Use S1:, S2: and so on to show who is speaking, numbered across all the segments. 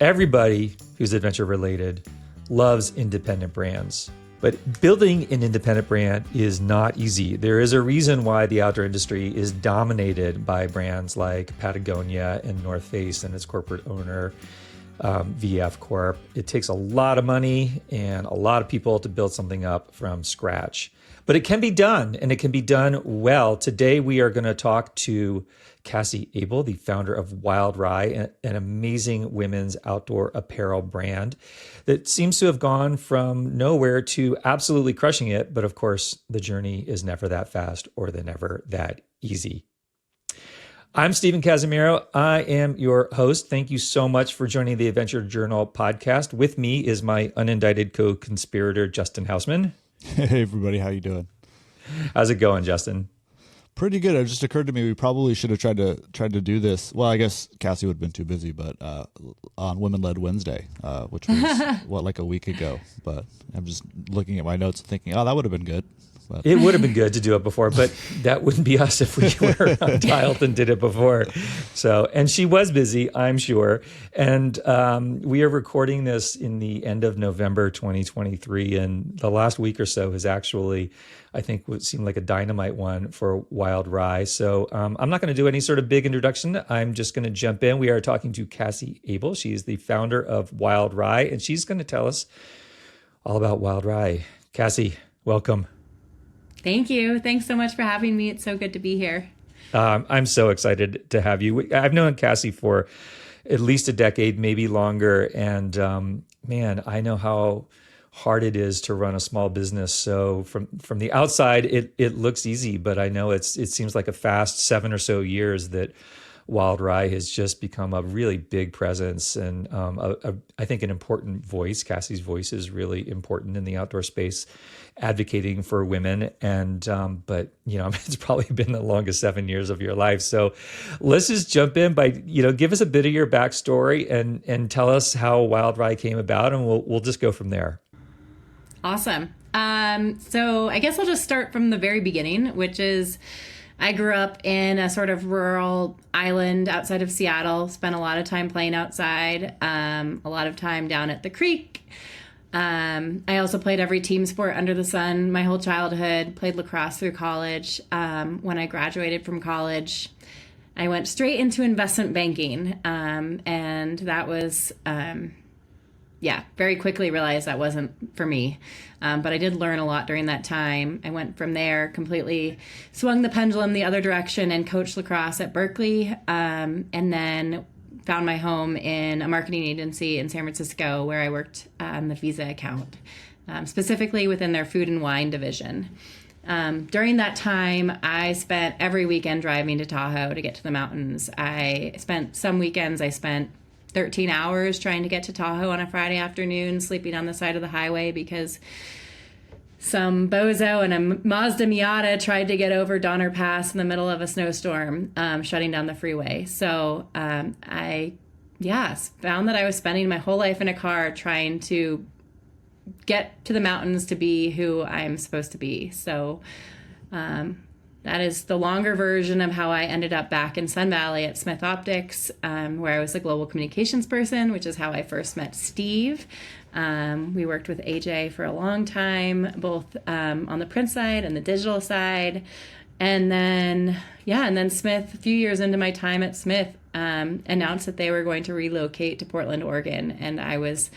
S1: Everybody who's adventure related loves independent brands. But building an independent brand is not easy. There is a reason why the outdoor industry is dominated by brands like Patagonia and North Face and its corporate owner, VF Corp. It takes a lot of money and a lot of people to build something up from scratch. But it can be done, and it can be done well. Today, we are going to talk to Cassie Abel, the founder of Wild Rye, an amazing women's outdoor apparel brand that seems to have gone from nowhere to absolutely crushing it. But of course, the journey is never that fast or never that easy. I'm Stephen Casimiro. I am your host. Thank you so much for joining the Adventure Journal podcast. With me is my unindicted co-conspirator, Justin Hausman.
S2: Hey, everybody. How you doing?
S1: How's it going, Justin?
S2: Pretty good. It just occurred to me we probably should have tried to do this. Well, I guess Cassie would have been too busy, but on Women-Led Wednesday, which was, like a week ago. But I'm just looking at my notes and thinking, oh, that would have been good. But
S1: it would have been good to do it before, but that wouldn't be us if we were undialed and did it before. So, and she was busy, I'm sure. And we are recording this in the end of November 2023. And the last week or so has actually, I think, would seem like a dynamite one for Wild Rye. So I'm not going to do any sort of big introduction. I'm just going to jump in. We are talking to Cassie Abel. She is the founder of Wild Rye, and she's going to tell us all about Wild Rye. Cassie, welcome.
S3: Thank you. Thanks so much for having me. It's so good to be here.
S1: I'm so excited to have you. I've known Cassie for at least a decade, maybe longer. And man, I know how hard it is to run a small business. So from the outside, it looks easy, but I know it seems like a fast 7 or so years that Wild Rye has just become a really big presence and I think an important voice. Cassie's voice is really important in the outdoor space, advocating for women. And but it's probably been the longest 7 years of your life. So let's just jump in by give us a bit of your backstory and tell us how Wild Rye came about, and we'll just go from there.
S3: Awesome. So I guess I'll just start from the very beginning, which is I grew up in a sort of rural island outside of Seattle, spent a lot of time playing outside, a lot of time down at the creek. I also played every team sport under the sun my whole childhood, played lacrosse through college. When I graduated from college, I went straight into investment banking. And that was, very quickly realized that wasn't for me. But I did learn a lot during that time. I went from there, completely swung the pendulum the other direction and coached lacrosse at Berkeley. And then found my home in a marketing agency in San Francisco where I worked on the Visa account, specifically within their food and wine division. During that time, I spent every weekend driving to Tahoe to get to the mountains. Some weekends I spent 13 hours trying to get to Tahoe on a Friday afternoon, sleeping on the side of the highway because some bozo and a Mazda Miata tried to get over Donner Pass in the middle of a snowstorm, shutting down the freeway. So I found that I was spending my whole life in a car trying to get to the mountains to be who I'm supposed to be. So that is the longer version of how I ended up back in Sun Valley at Smith Optics, where I was a global communications person, which is how I first met Steve. We worked with AJ for a long time, both on the print side and the digital side. And then Smith, a few years into my time at Smith, announced that they were going to relocate to Portland, Oregon. And I was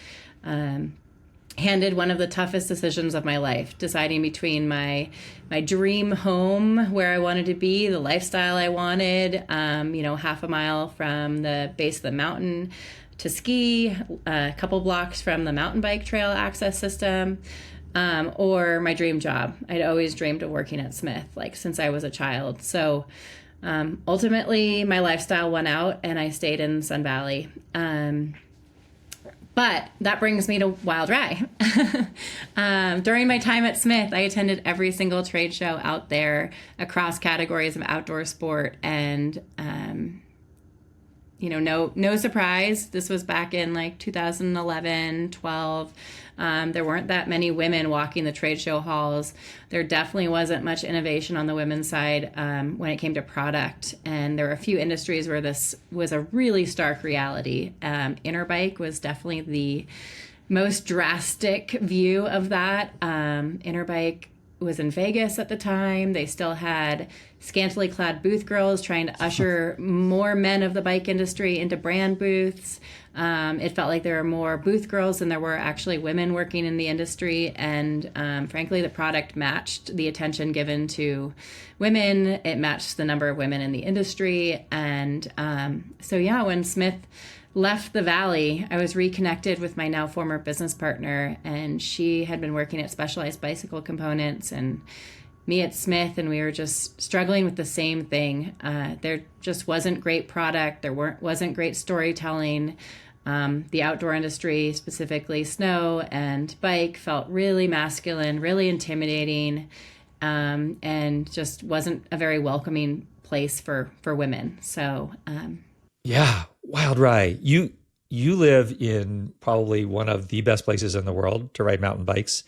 S3: handed one of the toughest decisions of my life, deciding between my dream home where I wanted to be, the lifestyle I wanted, half a mile from the base of the mountain to ski, a couple blocks from the mountain bike trail access system, or my dream job. I'd always dreamed of working at Smith, since I was a child. So ultimately, my lifestyle won out and I stayed in Sun Valley. But that brings me to Wild Rye. During my time at Smith, I attended every single trade show out there across categories of outdoor sport. And no surprise. This was back in like 2011, 12. There weren't that many women walking the trade show halls. There definitely wasn't much innovation on the women's side when it came to product. And there were a few industries where this was a really stark reality. Interbike was definitely the most drastic view of that. Interbike was in Vegas at the time. They still had scantily clad booth girls trying to usher more men of the bike industry into brand booths. It felt like there were more booth girls than there were actually women working in the industry. And frankly, the product matched the attention given to women. It matched the number of women in the industry. And when Smith left the Valley, I was reconnected with my now former business partner, and she had been working at Specialized Bicycle Components and me at Smith, and we were just struggling with the same thing. There just wasn't great product. There wasn't great storytelling. The outdoor industry, specifically snow and bike, felt really masculine, really intimidating, and just wasn't a very welcoming place for women. So,
S1: yeah, Wild Rye. You live in probably one of the best places in the world to ride mountain bikes.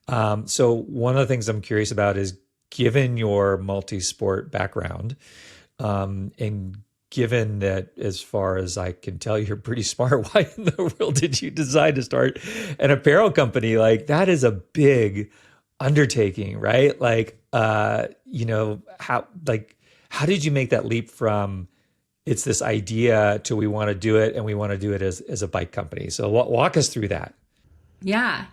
S1: So one of the things I'm curious about is, given your multi-sport background, and given that, as far as I can tell, you're pretty smart, why in the world did you decide to start an apparel company? Like, that is a big undertaking, right? Like, how did you make that leap from it's this idea to we want to do it, and we want to do it as a bike company? So walk us through that.
S3: Yeah.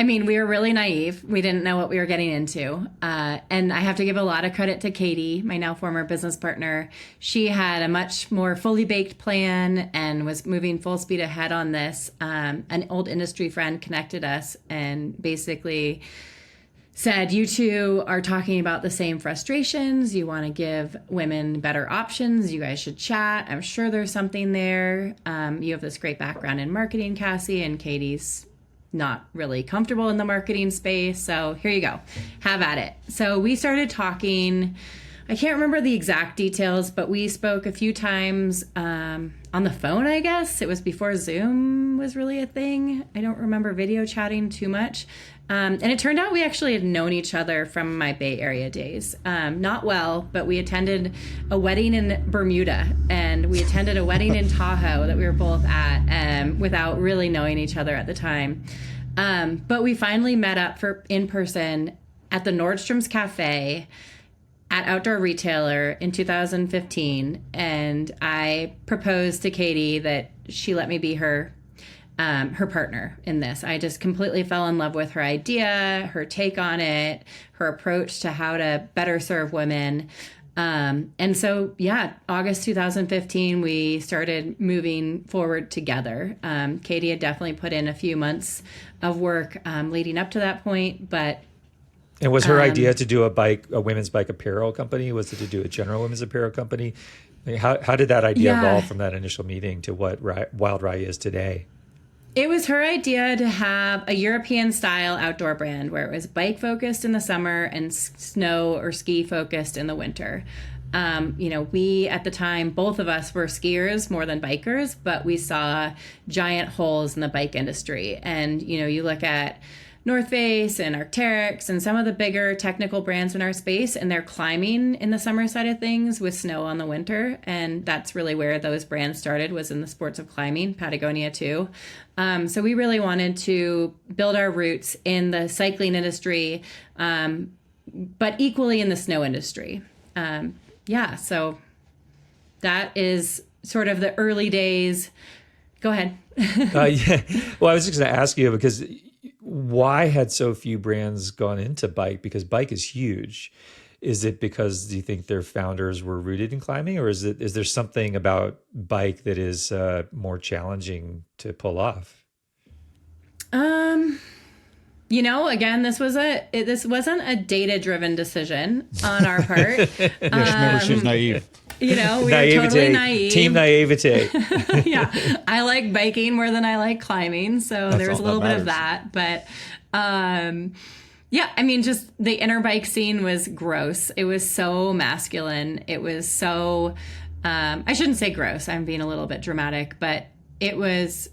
S3: We were really naive. We didn't know what we were getting into. And I have to give a lot of credit to Katie, my now former business partner. She had a much more fully baked plan and was moving full speed ahead on this. An old industry friend connected us and basically said, you two are talking about the same frustrations. You want to give women better options. You guys should chat. I'm sure there's something there. You have this great background in marketing, Cassie, and Katie's not really comfortable in the marketing space. So here you go. Have at it. So we started talking. I can't remember the exact details, but we spoke a few times on the phone, I guess. It was before Zoom was really a thing. I don't remember video chatting too much. And it turned out we actually had known each other from my Bay Area days. Not well, but we attended a wedding in Bermuda, and we attended a wedding in Tahoe that we were both at without really knowing each other at the time. But we finally met up in person at the Nordstrom's Cafe at Outdoor Retailer in 2015, and I proposed to Katie that she let me be her partner in this. I just completely fell in love with her idea, her take on it, her approach to how to better serve women. And so, August 2015, we started moving forward together. Katie had definitely put in a few months of work leading up to that point, but
S1: and was her idea to do a women's bike apparel company? Was it to do a general women's apparel company? I mean, how did that idea evolve from that initial meeting to what Wild Rye is today?
S3: It was her idea to have a European style outdoor brand where it was bike focused in the summer and snow or ski focused in the winter. We at the time, both of us were skiers more than bikers, but we saw giant holes in the bike industry. And, you look at North Face and Arc'teryx and some of the bigger technical brands in our space, and they're climbing in the summer side of things with snow on the winter. And that's really where those brands started, was in the sports of climbing, Patagonia too. So we really wanted to build our roots in the cycling industry, but equally in the snow industry. So that is sort of the early days. Go ahead.
S1: Well, I was just going to ask you, because why had so few brands gone into bike? Because bike is huge. Is it because, do you think their founders were rooted in climbing, or is there something about bike that is more challenging to pull off?
S3: Again, this wasn't a data-driven decision on our part.
S2: Remember, she's naive.
S3: We were totally naive.
S1: Team naivete.
S3: Yeah. I like biking more than I like climbing. So there was a little bit of that. But just the inner bike scene was gross. It was so masculine. It was so I shouldn't say gross. I'm being a little bit dramatic, but it wasn't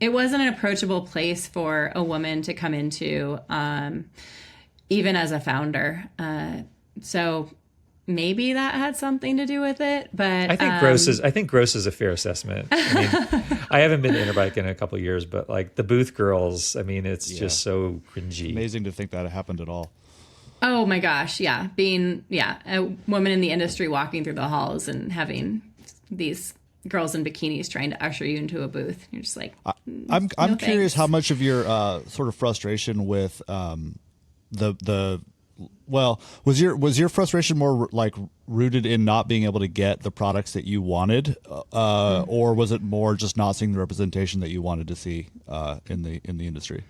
S3: an approachable place for a woman to come into, even as a founder. So maybe that had something to do with it, but
S1: I think gross is a fair assessment. I mean, I haven't been to Interbike in a couple of years, but like the booth girls, I mean, it's just so cringy.
S2: Amazing to think that it happened at all.
S3: Oh my gosh, yeah. Being a woman in the industry walking through the halls and having these girls in bikinis trying to usher you into a booth. You're just like,
S2: I'm
S3: no
S2: curious
S3: thanks.
S2: how much of your sort of frustration with was your frustration more like rooted in not being able to get the products that you wanted, or was it more just not seeing the representation that you wanted to see in the industry?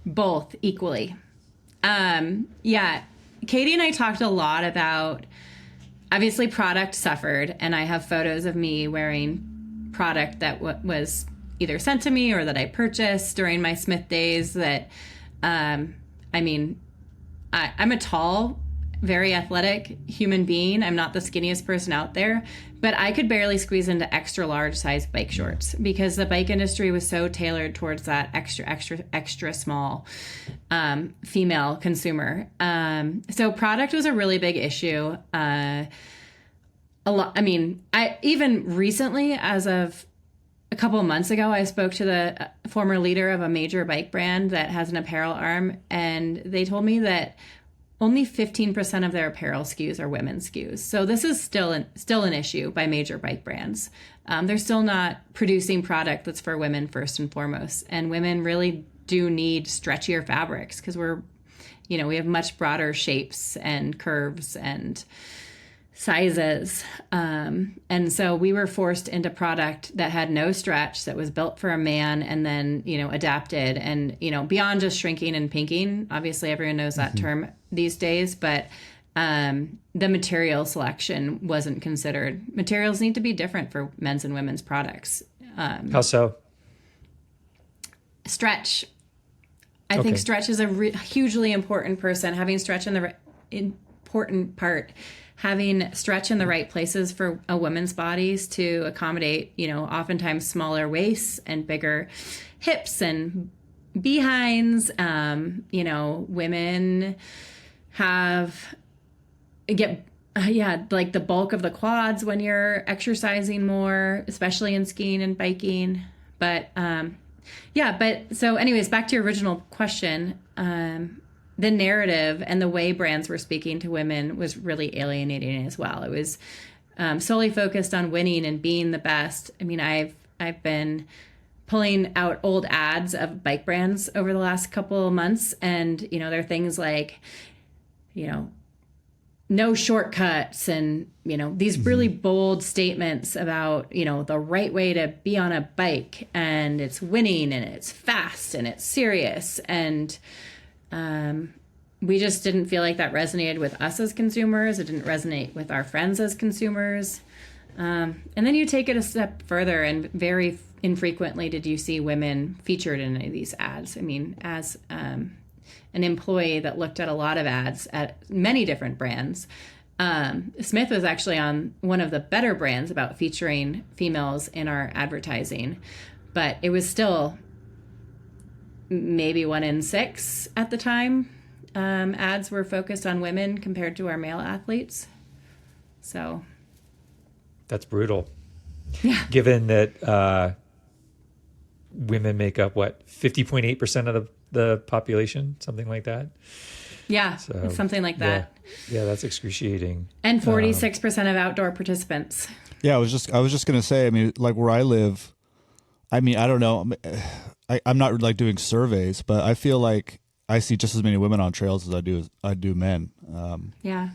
S3: Both equally. Yeah. Katie and I talked a lot about, obviously product suffered, and I have photos of me wearing product that was either sent to me or that I purchased during my Smith days that, I mean, I'm a tall, very athletic human being. I'm not the skinniest person out there, but I could barely squeeze into extra large size bike shorts because the bike industry was so tailored towards that extra small female consumer. So product was a really big issue. A lot. I mean, I even recently, as of a couple of months ago, I spoke to the former leader of a major bike brand that has an apparel arm, and they told me that only 15% of their apparel SKUs are women's SKUs. So this is still an issue by major bike brands. They're still not producing product that's for women first and foremost. And women really do need stretchier fabrics because we have much broader shapes and curves and sizes. And so we were forced into product that had no stretch, that was built for a man and then, adapted and, beyond just shrinking and pinking. Obviously everyone knows that term these days, but the material selection wasn't considered. Materials need to be different for men's and women's products.
S1: How so?
S3: Stretch. I think stretch is a hugely important person. Having stretch in the important part. Having stretch in the right places for a woman's bodies to accommodate, oftentimes smaller waists and bigger hips and behinds. Women like the bulk of the quads when you're exercising more, especially in skiing and biking. But so anyways, back to your original question. The narrative and the way brands were speaking to women was really alienating as well. It was solely focused on winning and being the best. I mean, I've been pulling out old ads of bike brands over the last couple of months, and there are things like, no shortcuts, and these really bold statements about the right way to be on a bike, and it's winning and it's fast and it's serious, and we just didn't feel like that resonated with us as consumers. It didn't resonate with our friends as consumers. And then you take it a step further, and very infrequently did you see women featured in any of these ads. I mean, as an employee that looked at a lot of ads at many different brands, Smith was actually on one of the better brands about featuring females in our advertising, but it was still maybe 1 in 6 at the time. Ads were focused on women compared to our male athletes. So
S1: that's brutal.
S3: Yeah.
S1: Given that women make up 50.8% of the population, something like that.
S3: Yeah,
S1: So,
S3: something like that.
S1: Yeah, that's excruciating.
S3: And 46% of outdoor participants.
S2: Yeah, I was just going to say, I mean, like where I live, I mean, I don't know. I'm not like doing surveys, but I feel like I see just as many women on trails as I do men.
S3: Yeah.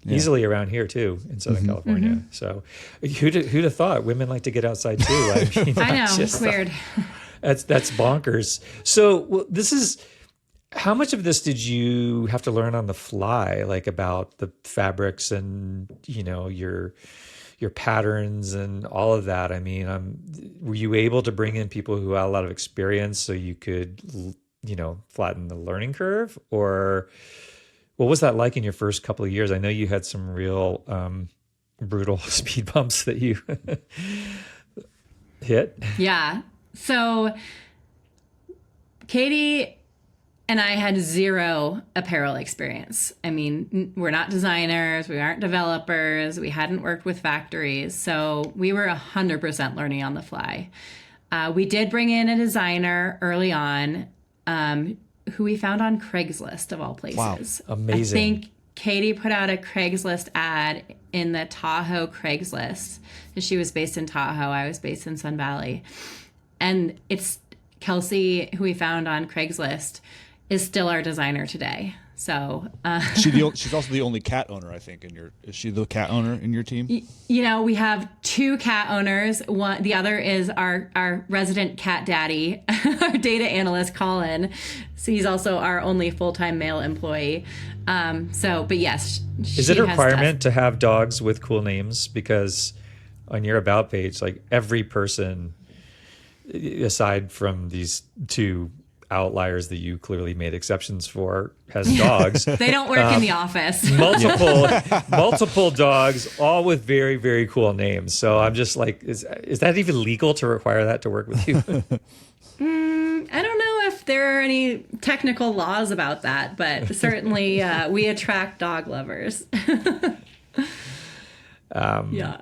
S1: Easily around here too in Southern California. So who'd have thought women like to get outside too? I mean,
S3: I know, it's weird.
S1: That's bonkers. So how much of this did you have to learn on the fly, like about the fabrics and your patterns and all of that? I mean, were you able to bring in people who had a lot of experience so you could flatten the learning curve? Or what was that like in your first couple of years? I know you had some real brutal speed bumps that you hit?
S3: Yeah. So Katie and I had zero apparel experience. I mean, we're not designers, we aren't developers, we hadn't worked with factories. So we were 100% learning on the fly. We did bring in a designer early on, who we found on Craigslist of all places.
S1: Wow, amazing.
S3: I think Katie put out a Craigslist ad in the Tahoe Craigslist. She was based in Tahoe. I was based in Sun Valley. And it's Kelsey, who we found on Craigslist, is still our designer today. So
S2: she's also the only cat owner, I think. Is she the cat owner in your team?
S3: You know, we have two cat owners. The other is our resident cat daddy, our data analyst, Colin. So he's also our only full-time male employee. But yes.
S1: Is it a requirement to have dogs with cool names? Because on your About page, like every person, aside from these two outliers that you clearly made exceptions for, has dogs.
S3: They don't work in the office.
S1: multiple dogs, all with very, very cool names. So I'm just like, is that even legal to require that to work with you?
S3: I don't know if there are any technical laws about that, but certainly we attract dog lovers. Yeah.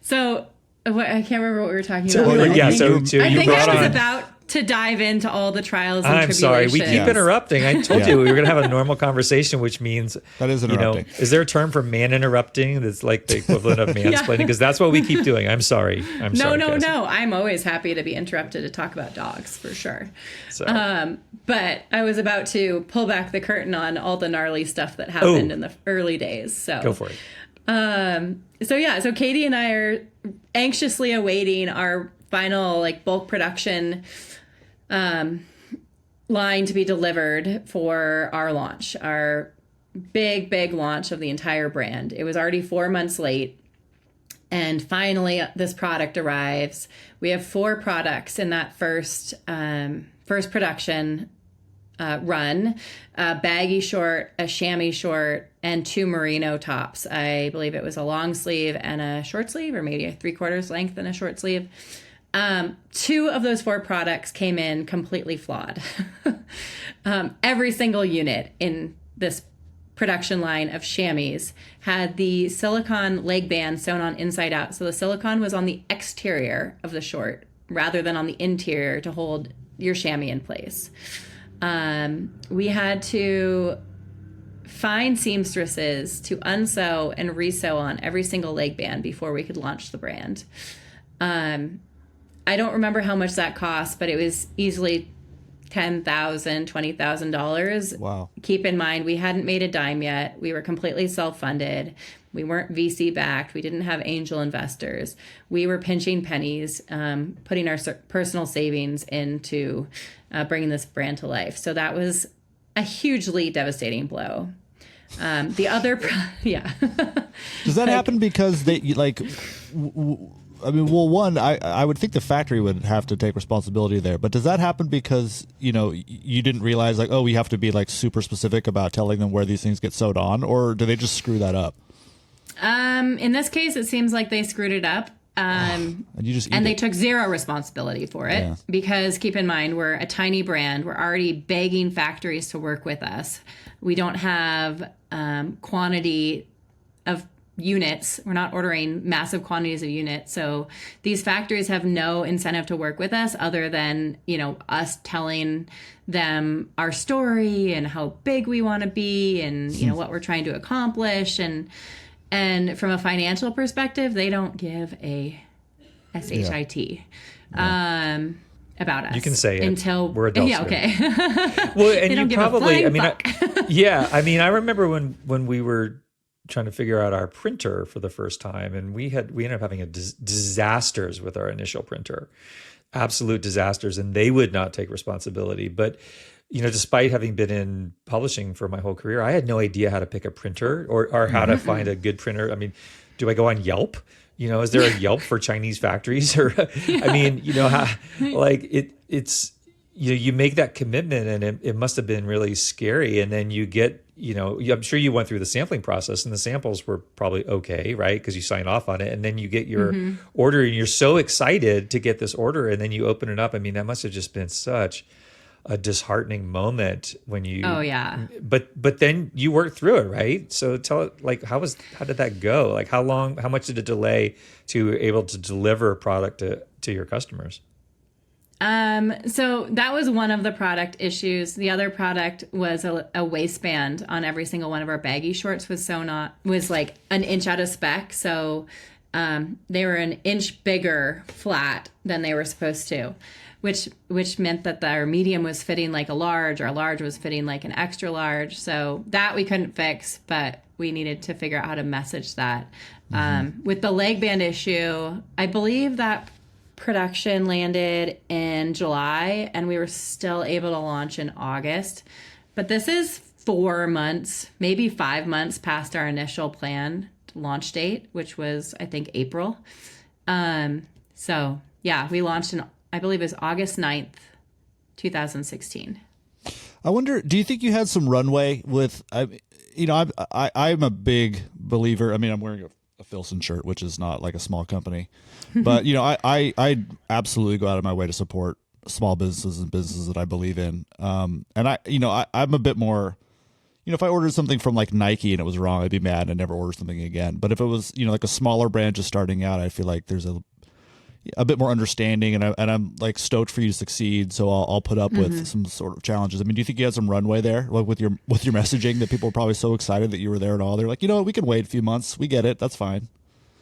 S3: So I can't remember what we were talking about.
S1: I
S3: think I was about to dive into all the trials and tribulations.
S1: I'm sorry, we keep interrupting. I told you we were going to have a normal conversation, which means
S2: that is interrupting.
S1: Is there a term for man interrupting that's like the equivalent of mansplaining? Because that's what we keep doing. I'm sorry.
S3: No. I'm always happy to be interrupted to talk about dogs for sure. So. But I was about to pull back the curtain on all the gnarly stuff that happened in the early days. So
S1: go for it.
S3: So Katie and I are anxiously awaiting our final bulk production line to be delivered for our launch, our big launch of the entire brand. It was already 4 months late. And finally, this product arrives. We have 4 products in that first production run: a baggy short, a chamois short, and 2 merino tops. I believe it was a long sleeve and a short sleeve, or maybe a 3/4 length and a short sleeve. 2 of those 4 products came in completely flawed. Every single unit in this production line of chamois had the silicone leg band sewn on inside out. So the silicone was on the exterior of the short rather than on the interior to hold your chamois in place. We had to find seamstresses to unsew and resew on every single leg band before we could launch the brand. I don't remember how much that cost, but it was easily $10,000, $20,000.
S2: Wow.
S3: Keep in mind, we hadn't made a dime yet. We were completely self-funded. We weren't VC backed. We didn't have angel investors. We were pinching pennies, putting our personal savings into bringing this brand to life. So that was a hugely devastating blow. The other,
S2: Does that happen because they one, I would think the factory would have to take responsibility there, but does that happen because, you didn't realize we have to be super specific about telling them where these things get sewed on, or do they just screw that up?
S3: In this case, it seems like they screwed it up. And they took zero responsibility for it because keep in mind, we're a tiny brand. We're already begging factories to work with us. We don't have quantity of units. We're not ordering massive quantities of units. So these factories have no incentive to work with us other than, us telling them our story and how big we want to be and, what we're trying to accomplish. And from a financial perspective, they don't give a shit about us.
S1: You can say it
S3: until
S1: we're adults.
S3: Yeah, okay.
S1: Well, and
S3: they don't
S1: you
S3: give
S1: probably,
S3: a fuck.
S1: I remember when we were trying to figure out our printer for the first time, and we ended up having disasters with our initial printer, absolute disasters, and they would not take responsibility. But despite having been in publishing for my whole career, I had no idea how to pick a printer or how to find a good printer. I mean, do I go on Yelp? Is there a Yelp for Chinese factories? Or, it's you make that commitment, and it must have been really scary. And then you get, I'm sure you went through the sampling process, and the samples were probably okay, right? Because you sign off on it, and then you get your order, and you're so excited to get this order, and then you open it up. I mean, that must have just been such a disheartening moment when you.
S3: Oh yeah.
S1: But then you worked through it, right? So tell it, like, how did that go? Like, how much did it delay to able to deliver a product to your customers?
S3: So that was one of the product issues. The other product was a waistband on every single one of our baggy shorts was like an inch out of spec. So, they were an inch bigger flat than they were supposed to, which meant that our medium was fitting like a large, our large was fitting like an extra large. So that we couldn't fix, but we needed to figure out how to message that. With the leg band issue, I believe that production landed in July and we were still able to launch in August. But this is 4 months, maybe 5 months past our initial plan launch date, which was, I think, April. So yeah, we launched in, I believe it was August 9th, 2016.
S2: I wonder, do you think you had some runway with, I'm a big believer. I mean, I'm wearing a Filson shirt, which is not like a small company, but I absolutely go out of my way to support small businesses and businesses that I believe in. And I'm a bit more, if I ordered something from like Nike and it was wrong, I'd be mad and I'd never order something again. But if it was, like a smaller brand just starting out, I feel like there's a bit more understanding, and I'm like stoked for you to succeed. So I'll put up with some sort of challenges. I mean, do you think you had some runway there, like with your messaging, that people were probably so excited that you were there and all? They're like, we can wait a few months. We get it. That's fine.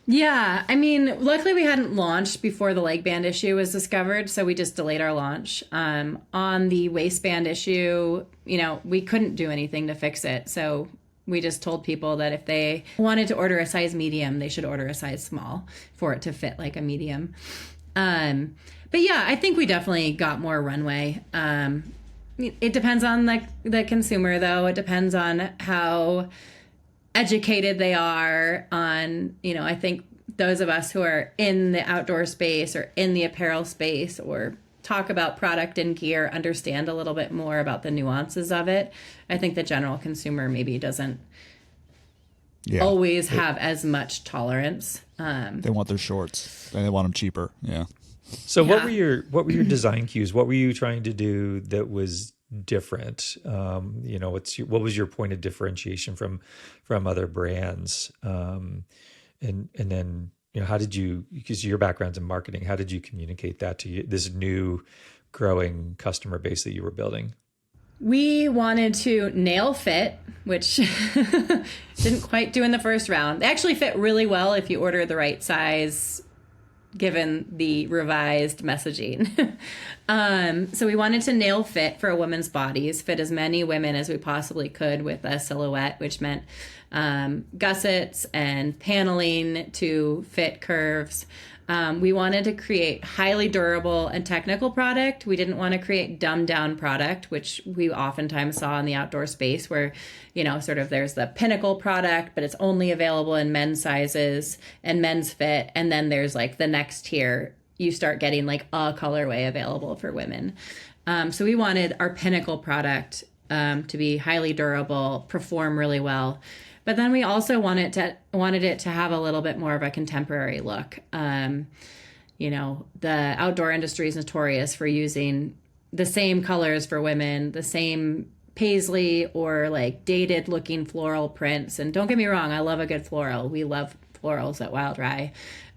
S3: Yeah, I mean, luckily we hadn't launched before the leg band issue was discovered, so we just delayed our launch. On the waistband issue, we couldn't do anything to fix it, so we just told people that if they wanted to order a size medium, they should order a size small for it to fit like a medium. But yeah, I think we definitely got more runway. It depends on the consumer, though. It depends on how educated they are on, I think those of us who are in the outdoor space or in the apparel space or talk about product and gear understand a little bit more about the nuances of it. I think the general consumer maybe doesn't always have as much tolerance.
S2: They want their shorts and they want them cheaper. Yeah.
S1: So what were your design cues? What were you trying to do that was different? What was your point of differentiation from other brands? And then, how did you, because your background's in marketing, how did you communicate that to this new growing customer base that you were building?
S3: We wanted to nail fit, which didn't quite do in the first round. They actually fit really well if you order the right size, given the revised messaging. So we wanted to nail fit for a woman's bodies, fit as many women as we possibly could with a silhouette, which meant gussets and paneling to fit curves. We wanted to create highly durable and technical product. We didn't want to create dumbed down product, which we oftentimes saw in the outdoor space where, sort of there's the pinnacle product, but it's only available in men's sizes and men's fit. And then there's like the next tier, you start getting like a colorway available for women. So we wanted our pinnacle product to be highly durable, perform really well. But then we also wanted it to have a little bit more of a contemporary look. The outdoor industry is notorious for using the same colors for women, the same paisley or like dated looking floral prints. And don't get me wrong, I love a good floral. We love florals at Wild Rye.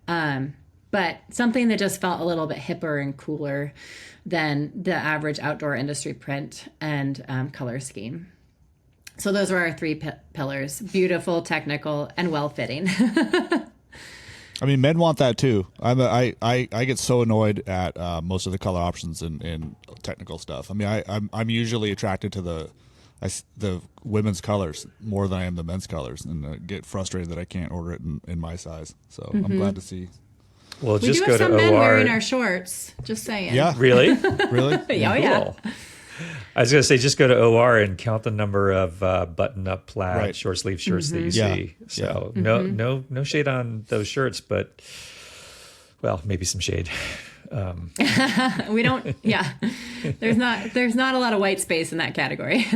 S3: But something that just felt a little bit hipper and cooler than the average outdoor industry print and color scheme. So those were our three pillars: beautiful, technical, and well-fitting.
S2: I mean, men want that too. I get so annoyed at most of the color options in technical stuff. I mean, I'm usually attracted to the women's colors more than I am the men's colors, and I get frustrated that I can't order it in my size. So I'm glad to see.
S1: Well,
S3: we
S1: just
S3: do
S1: go
S3: have
S1: to
S3: some men
S1: OR.
S3: wearing our shorts. Just saying.
S2: Yeah.
S1: Really?
S2: Really?
S3: Yeah, yeah.
S1: Cool. I was going to say, just go to OR and count the number of button-up plaid short sleeve shirts that you see. So no shade on those shirts, but well, maybe some shade.
S3: We don't, yeah. There's not a lot of white space in that category.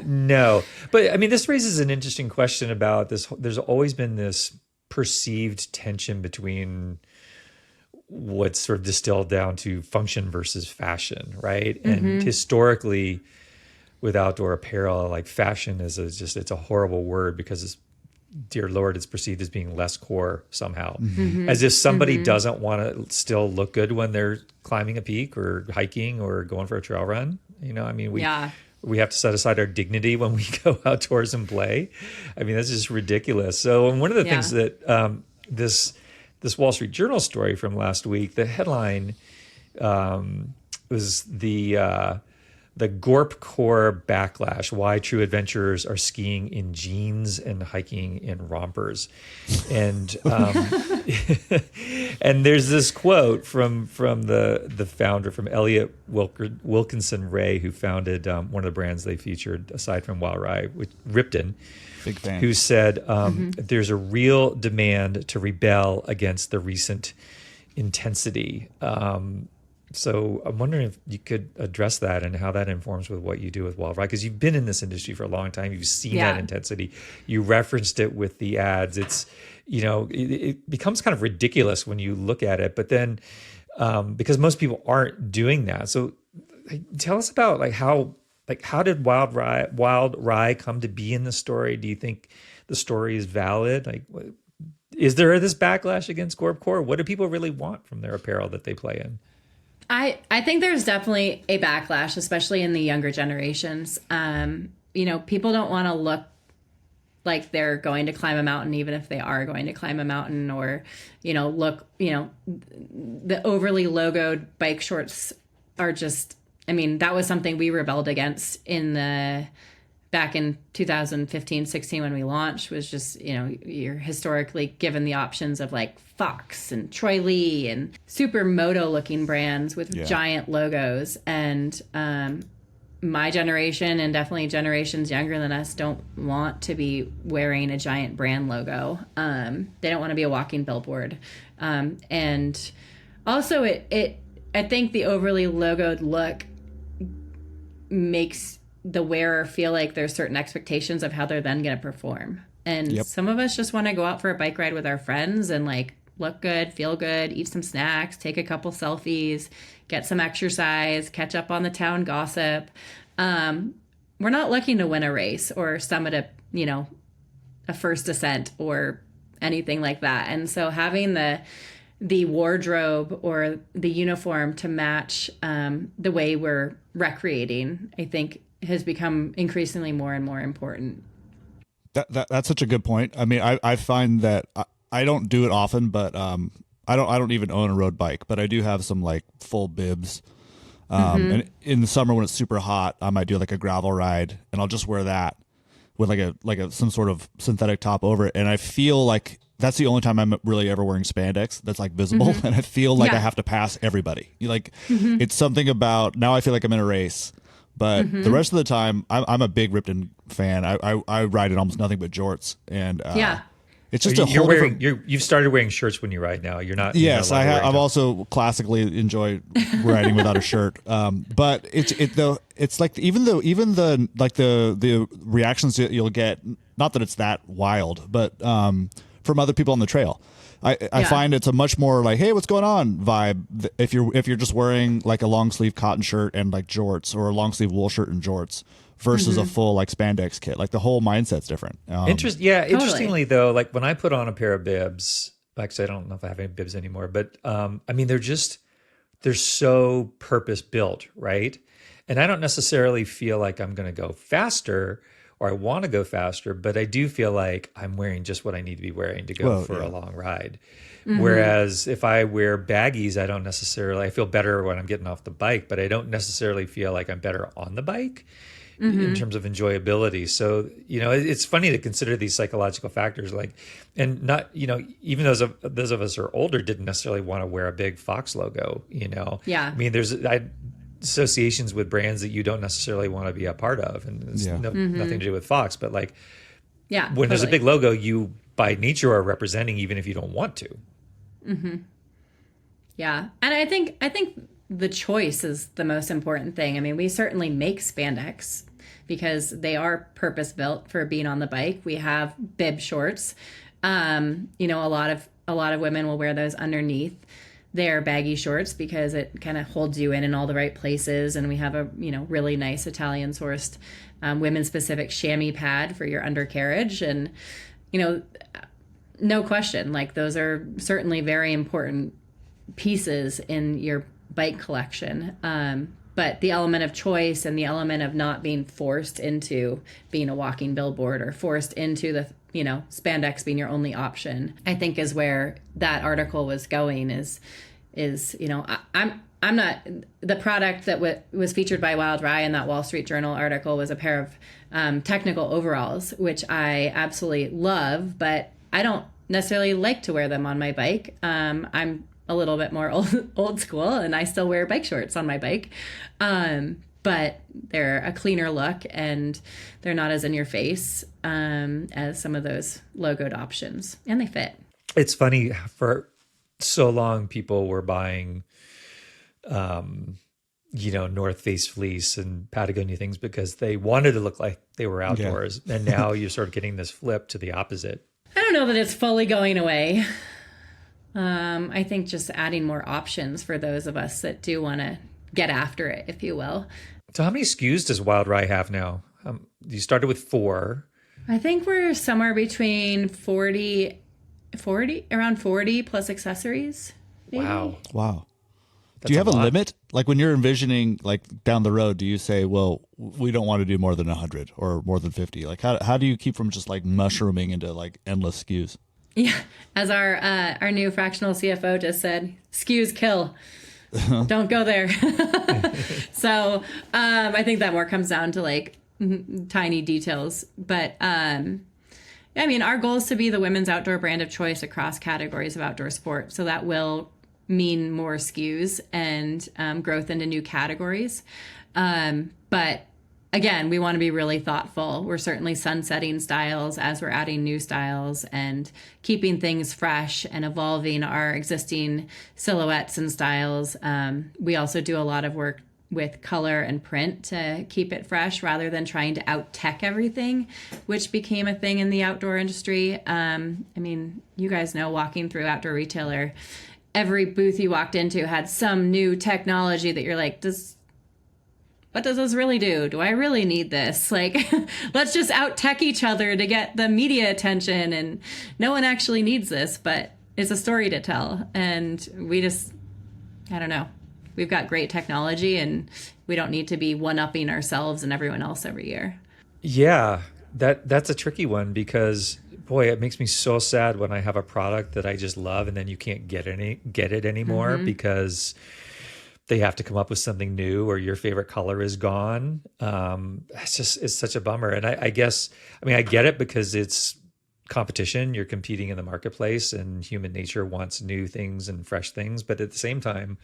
S1: No, but I mean, this raises an interesting question about this. There's always been this perceived tension between what's sort of distilled down to function versus fashion, right? And historically, with outdoor apparel, like fashion is it's a horrible word because it's, dear Lord, it's perceived as being less core somehow. As if somebody doesn't want to still look good when they're climbing a peak or hiking or going for a trail run. You know, I mean, we have to set aside our dignity when we go outdoors and play. I mean, that's just ridiculous. So one of the things that this Wall Street Journal story from last week, the headline was the Gorp Core backlash, why true adventurers are skiing in jeans and hiking in rompers. And and there's this quote from the founder, from Elliot Wilkinson Ray, who founded one of the brands they featured aside from Wild Rye, Ripton.
S2: Big fan.
S1: Who said there's a real demand to rebel against the recent intensity. So I'm wondering if you could address that and how that informs with what you do with Wild Ride, because you've been in this industry for a long time. You've seen that intensity. You referenced it with the ads. It's, you know, it becomes kind of ridiculous when you look at it, but then because most people aren't doing that. So tell us about how did Wild Rye come to be in the story? Do you think the story is valid? Like, is there this backlash against Gorp Core? What do people really want from their apparel that they play in?
S3: I think there's definitely a backlash, especially in the younger generations. You know, people don't want to look like they're going to climb a mountain, even if they are going to climb a mountain, or, you know, the overly logoed bike shorts are just, I mean, that was something we rebelled against back in 2015, 16 when we launched, was just, you know, you're historically given the options of like Fox and Troy Lee and super moto looking brands with giant logos. And my generation, and definitely generations younger than us, don't want to be wearing a giant brand logo. They don't want to be a walking billboard. And also I think the overly logoed look makes the wearer feel like there's certain expectations of how they're then going to perform. And some of us just want to go out for a bike ride with our friends and like look good, feel good, eat some snacks, take a couple selfies, get some exercise, catch up on the town gossip. We're not looking to win a race or summit a first ascent or anything like that. And so having the wardrobe or the uniform to match the way we're recreating, I think, has become increasingly more and more important.
S2: That's such a good point. I mean, I find that I don't do it often, but I don't even own a road bike, but I do have some like full bibs. And in the summer when it's super hot, I might do like a gravel ride, and I'll just wear that with some sort of synthetic top over it, and I feel like that's the only time I'm really ever wearing spandex that's like visible, and I feel like I have to pass everybody. It's something about, now I feel like I'm in a race. But the rest of the time, I'm a big Ripton fan. I ride in almost nothing but jorts, and it's just
S1: You've started wearing shirts when you ride now. You're not.
S2: Yes, I've also classically enjoyed riding without a shirt. But it's like even the reactions that you'll get. Not that it's that wild, but from other people on the trail. I find it's a much more like, hey, what's going on vibe if you're just wearing like a long sleeve cotton shirt and like jorts, or a long sleeve wool shirt and jorts, versus a full like spandex kit. Like the whole mindset's different.
S1: Interestingly though, like when I put on a pair of bibs, like I said, I don't know if I have any bibs anymore, but I mean they're so purpose built, right? And I don't necessarily feel like I'm going to go faster, or I want to go faster, but I do feel like I'm wearing just what I need to be wearing to go for a long ride. Whereas if I wear baggies, I feel better when I'm getting off the bike, but I don't necessarily feel like I'm better on the bike in terms of enjoyability. So, you know, it's funny to consider these psychological factors, like, and not, you know, even those of us who are older didn't necessarily want to wear a big Fox logo, you know?
S3: Yeah.
S1: I mean, there's associations with brands that you don't necessarily want to be a part of, and it's nothing to do with Fox, but like when there's a big logo, you by nature are representing, even if you don't want to.
S3: Yeah. And I think the choice is the most important thing. I mean, we certainly make spandex because they are purpose built for being on the bike. We have bib shorts. You know, a lot of women will wear those underneath their baggy shorts because it kind of holds you in all the right places. And we have a, you know, really nice Italian sourced women specific chamois pad for your undercarriage. And, you know, no question, like those are certainly very important pieces in your bike collection. But the element of choice and the element of not being forced into being a walking billboard or forced into the, you know, spandex being your only option, I think is where that article was going is, you know, I'm not, the product that was featured by Wild Rye in that Wall Street Journal article was a pair of technical overalls, which I absolutely love, but I don't necessarily like to wear them on my bike. I'm a little bit more old school and I still wear bike shorts on my bike. But they're a cleaner look and they're not as in your face as some of those logoed options, and they fit.
S1: It's funny, for so long people were buying, you know, North Face fleece and Patagonia things because they wanted to look like they were outdoors. Yeah. And now you're sort of getting this flip to the opposite.
S3: I don't know that it's fully going away. I think just adding more options for those of us that do want to get after it, if you will.
S1: So how many SKUs does Wild Rye have now? You started with 4.
S3: I think we're somewhere between 40 around 40 plus accessories. Maybe.
S2: Wow. Do you have a limit? Like when you're envisioning like down the road, do you say, well, we don't want to do more than 100 or more than 50? Like how do you keep from just like mushrooming into like endless SKUs?
S3: Yeah. As our new fractional CFO just said, SKUs kill. Don't go there. So I think that more comes down to like tiny details. But I mean, our goal is to be the women's outdoor brand of choice across categories of outdoor sport. So that will mean more SKUs and growth into new categories. But again, we want to be really thoughtful. We're certainly sunsetting styles as we're adding new styles and keeping things fresh and evolving our existing silhouettes and styles. We also do a lot of work with color and print to keep it fresh rather than trying to out-tech everything, which became a thing in the outdoor industry. I mean, you guys know, walking through Outdoor Retailer, every booth you walked into had some new technology that you're like, what does this really do? Do I really need this? Like, let's just out-tech each other to get the media attention, and no one actually needs this, but it's a story to tell. And we just, I don't know. We've got great technology and we don't need to be one-upping ourselves and everyone else every year.
S1: Yeah, that's a tricky one because, boy, it makes me so sad when I have a product that I just love and then you can't get it anymore because they have to come up with something new or your favorite color is gone. It's such a bummer. And I guess, I mean, I get it because it's competition. You're competing in the marketplace and human nature wants new things and fresh things. But at the same time,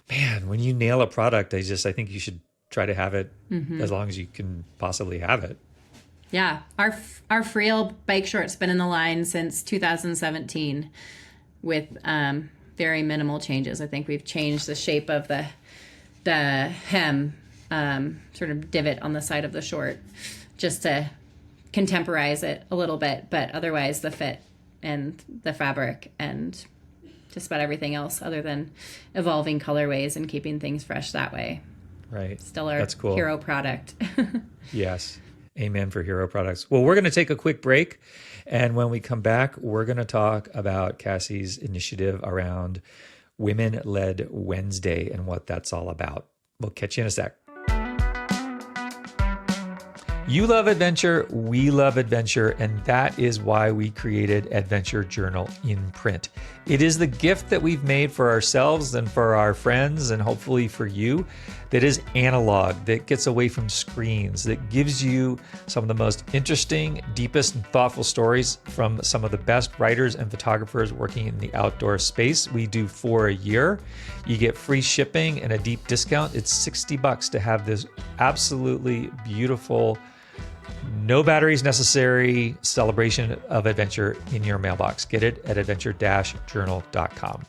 S1: man, when you nail a product, I think you should try to have it as long as you can possibly have it.
S3: Yeah. Our Friel bike short's been in the line since 2017 with, very minimal changes. I think we've changed the shape of the hem, sort of divot on the side of the short, just to contemporize it a little bit. But otherwise, the fit and the fabric and just about everything else, other than evolving colorways and keeping things fresh that way.
S1: Right.
S3: Still our
S1: That's cool.
S3: hero product.
S1: Yes. Amen for hero products. Well, we're going to take a quick break. And when we come back, we're going to talk about Cassie's initiative around Women-Led Wednesday and what that's all about. We'll catch you in a sec. You love adventure, we love adventure, and that is why we created Adventure Journal in print. It is the gift that we've made for ourselves and for our friends and hopefully for you that is analog, that gets away from screens, that gives you some of the most interesting, deepest, and thoughtful stories from some of the best writers and photographers working in the outdoor space. We do 4 a year. You get free shipping and a deep discount. It's $60 to have this absolutely beautiful, no batteries necessary celebration of adventure in your mailbox. Get it at adventure-journal.com.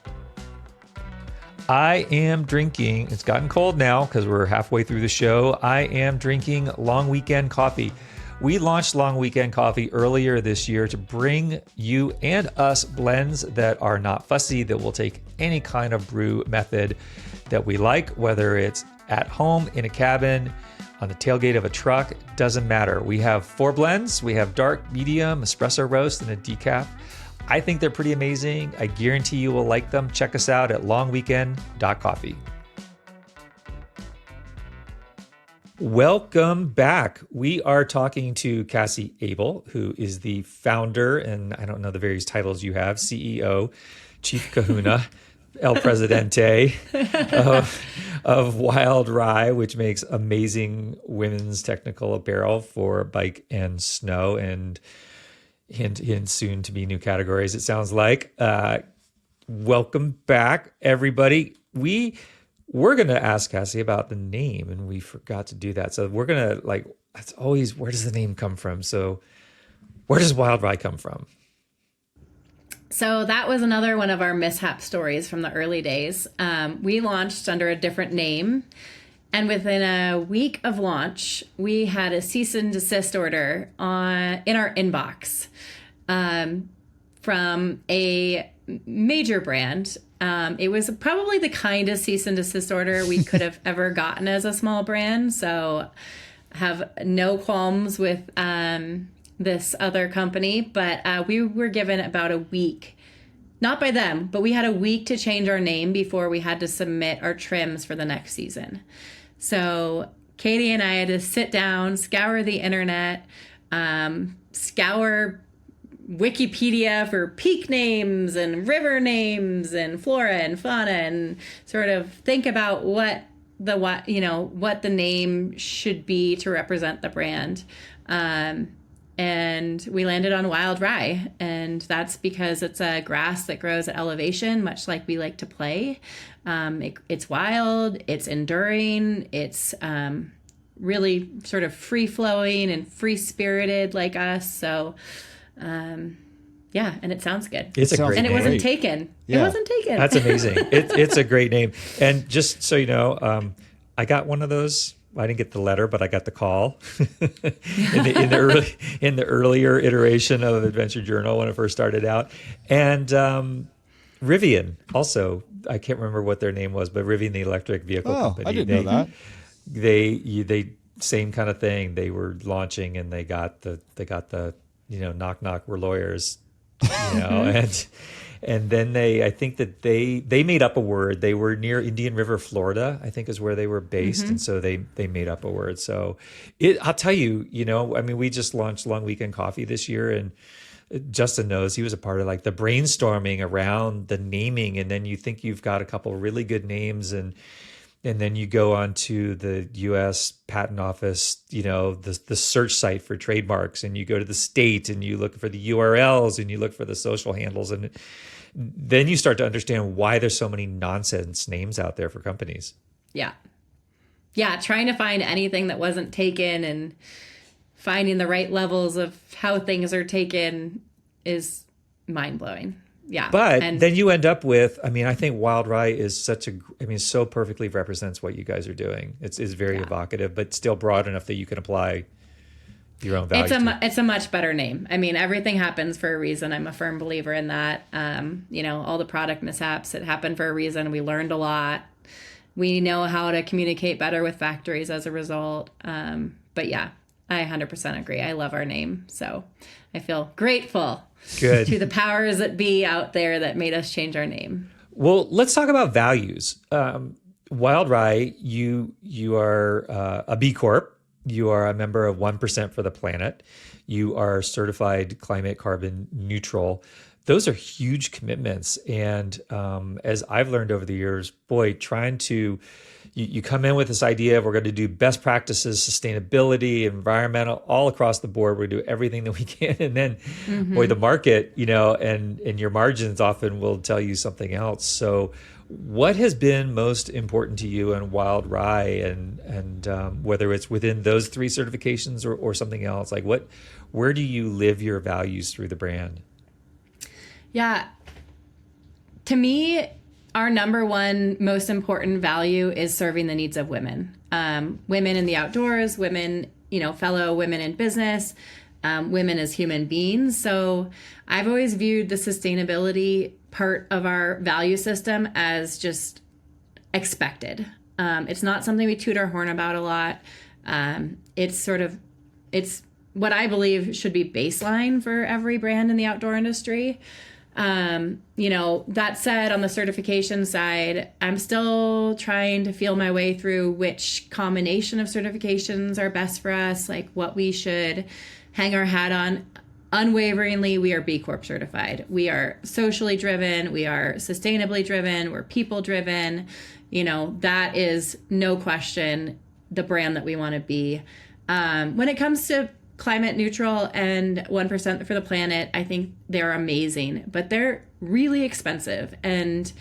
S1: I am drinking, it's gotten cold now because we're halfway through the show. I am drinking Long Weekend Coffee. We launched Long Weekend Coffee earlier this year to bring you and us blends that are not fussy, that will take any kind of brew method that we like, whether it's at home, in a cabin, on the tailgate of a truck, doesn't matter. We have 4 blends. We have dark, medium, espresso roast, and a decaf. I think they're pretty amazing. I guarantee you will like them. Check us out at longweekend.coffee. Welcome back. We are talking to Cassie Abel, who is the founder, and I don't know the various titles you have, CEO, Chief Kahuna, El Presidente of Wild Rye, which makes amazing women's technical apparel for bike and snow, and hint soon to be new categories, it sounds like. Welcome back, everybody. We're going to ask Cassie about the name, and we forgot to do that. So we're going to, it's always, where does the name come from? So where does Wild Rye come from?
S3: So that was another one of our mishap stories from the early days. We launched under a different name, and within a week of launch, we had a cease and desist order in our inbox from a major brand. It was probably the kindest cease and desist order we could have ever gotten as a small brand. So I have no qualms with this other company, but we were given about a week, not by them, but we had a week to change our name before we had to submit our trims for the next season. So Katie and I had to sit down, scour the internet, scour Wikipedia for peak names and river names and flora and fauna, and sort of think about what the name should be to represent the brand. And we landed on Wild Rye, and that's because it's a grass that grows at elevation, much like we like to play. It's wild, it's enduring, it's really sort of free-flowing and free-spirited like us. So, yeah, and it sounds good.
S1: It's a great
S3: name. And it wasn't
S2: Great.
S3: taken.
S2: Yeah.
S3: It wasn't taken.
S1: That's amazing. It's a great name. And just so you know, I got one of those. I didn't get the letter, but I got the call in the earlier iteration of Adventure Journal when it first started out. And Rivian also, I can't remember what their name was, but Rivian, the electric vehicle company.
S2: I didn't know that.
S1: They same kind of thing. They were launching, and they got the knock knock, we're lawyers, and then I think that they made up a word. They were near Indian River, Florida, I think is where they were based. And so they made up a word. So I'll tell you, we just launched Long Weekend Coffee this year, and Justin knows, he was a part of the brainstorming around the naming. And then you think you've got a couple really good names, and then you go on to the U.S. Patent Office, the search site for trademarks, and you go to the state and you look for the URLs and you look for the social handles. And then you start to understand why there's so many nonsense names out there for companies.
S3: Yeah. Yeah, trying to find anything that wasn't taken and finding the right levels of how things are taken is mind-blowing. Yeah.
S1: But then you end up with, I think Wild Rye is so perfectly represents what you guys are doing. It's very evocative, but still broad enough that you can apply your own value.
S3: It's a much better name. Everything happens for a reason. I'm a firm believer in that. All the product mishaps, it happened for a reason. We learned a lot. We know how to communicate better with factories as a result. But yeah, I 100% agree. I love our name. So I feel grateful to the powers that be out there that made us change our name.
S1: Well, let's talk about values. Wild Rye, you are a B Corp. You are a member of 1% for the Planet. You are certified climate carbon neutral. Those are huge commitments. And as I've learned over the years, trying to, you come in with this idea of we're going to do best practices, sustainability, environmental, all across the board. We do everything that we can. And then, the market, and your margins often will tell you something else. So what has been most important to you in Wild Rye, and whether it's within those 3 certifications or something else? Where do you live your values through the brand?
S3: Yeah. To me, our number one most important value is serving the needs of women. Women in the outdoors, women, fellow women in business, women as human beings. So I've always viewed the sustainability part of our value system as just expected. It's not something we toot our horn about a lot. It's what I believe should be baseline for every brand in the outdoor industry. That said, on the certification side, I'm still trying to feel my way through which combination of certifications are best for us, like what we should hang our hat on. Unwaveringly, we are B Corp certified. We are socially driven. We are sustainably driven. We're people driven. That is no question the brand that we want to be. When it comes to climate neutral and 1% for the planet, I think they're amazing, but they're really expensive. And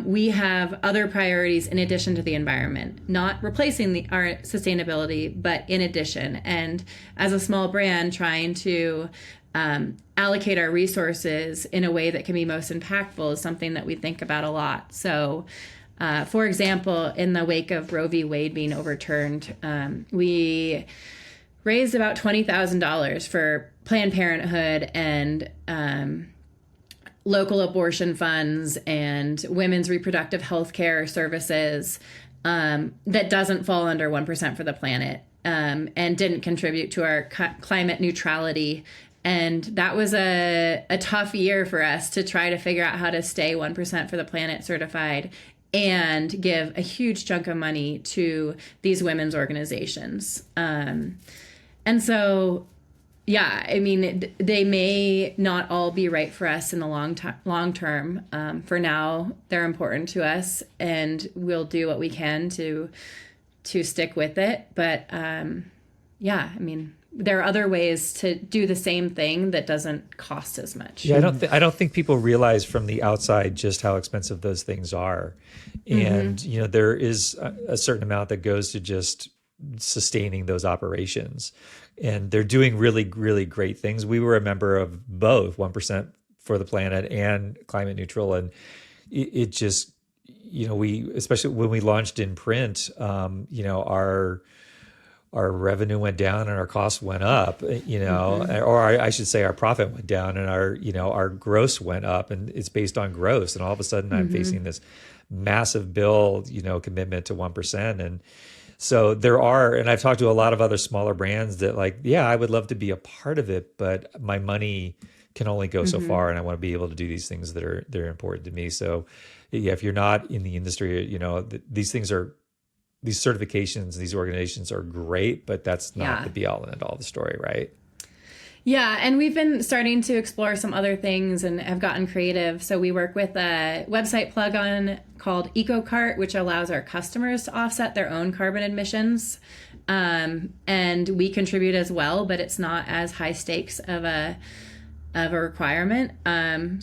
S3: we have other priorities in addition to the environment, not replacing our sustainability, but in addition. And as a small brand, trying to allocate our resources in a way that can be most impactful is something that we think about a lot. So, for example, in the wake of Roe v. Wade being overturned, we raised about $20,000 for Planned Parenthood and local abortion funds and women's reproductive health care services that doesn't fall under 1% for the planet and didn't contribute to our climate neutrality. And that was a tough year for us to try to figure out how to stay 1% for the planet certified and give a huge chunk of money to these women's organizations. And so, they may not all be right for us in the long term. For now, they're important to us, and we'll do what we can to stick with it. But there are other ways to do the same thing that doesn't cost as much.
S1: Yeah, I don't think people realize from the outside just how expensive those things are, and there is a certain amount that goes to just sustaining those operations, and they're doing really, really great things. We were a member of both 1% for the planet and climate neutral, and it just we, especially when we launched in print, our revenue went down and our costs went up, or I should say our profit went down and our gross went up, and it's based on gross. And all of a sudden I'm facing this massive bill, commitment to 1%. And so and I've talked to a lot of other smaller brands that I would love to be a part of it, but my money can only go so far, and I want to be able to do these things that are important to me. So if you're not in the industry, these certifications, these organizations are great, but that's not the be all and end all of the story, right?
S3: Yeah, and we've been starting to explore some other things and have gotten creative. So we work with a website plugin called EcoCart, which allows our customers to offset their own carbon emissions. And we contribute as well, but it's not as high stakes of a requirement.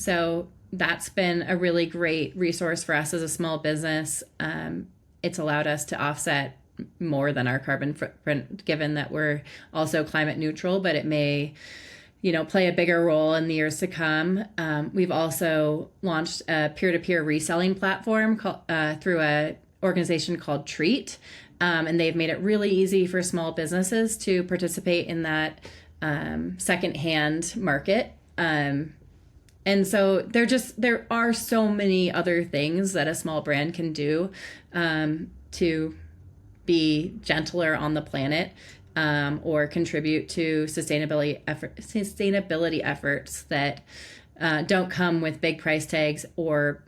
S3: So that's been a really great resource for us as a small business. It's allowed us to offset more than our carbon footprint, given that we're also climate neutral, but it may, play a bigger role in the years to come. We've also launched a peer-to-peer reselling platform through an organization called Treat, and they've made it really easy for small businesses to participate in that secondhand market. And so there are so many other things that a small brand can do to be gentler on the planet, or contribute to sustainability efforts that don't come with big price tags or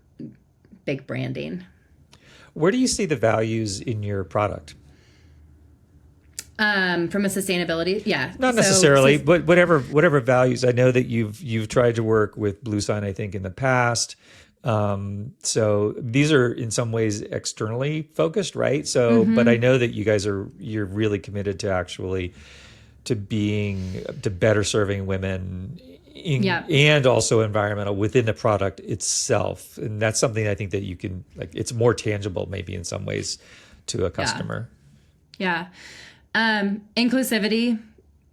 S3: big branding.
S1: Where do you see the values in your product?
S3: From a sustainability,
S1: not necessarily, but whatever values. I know that you've tried to work with Blue Sign, I think, in the past. So these are in some ways externally focused, right? So, but I know that you're really committed to better serving women and also environmental within the product itself. And that's something I think that you can, it's more tangible maybe in some ways to a customer.
S3: Yeah. Inclusivity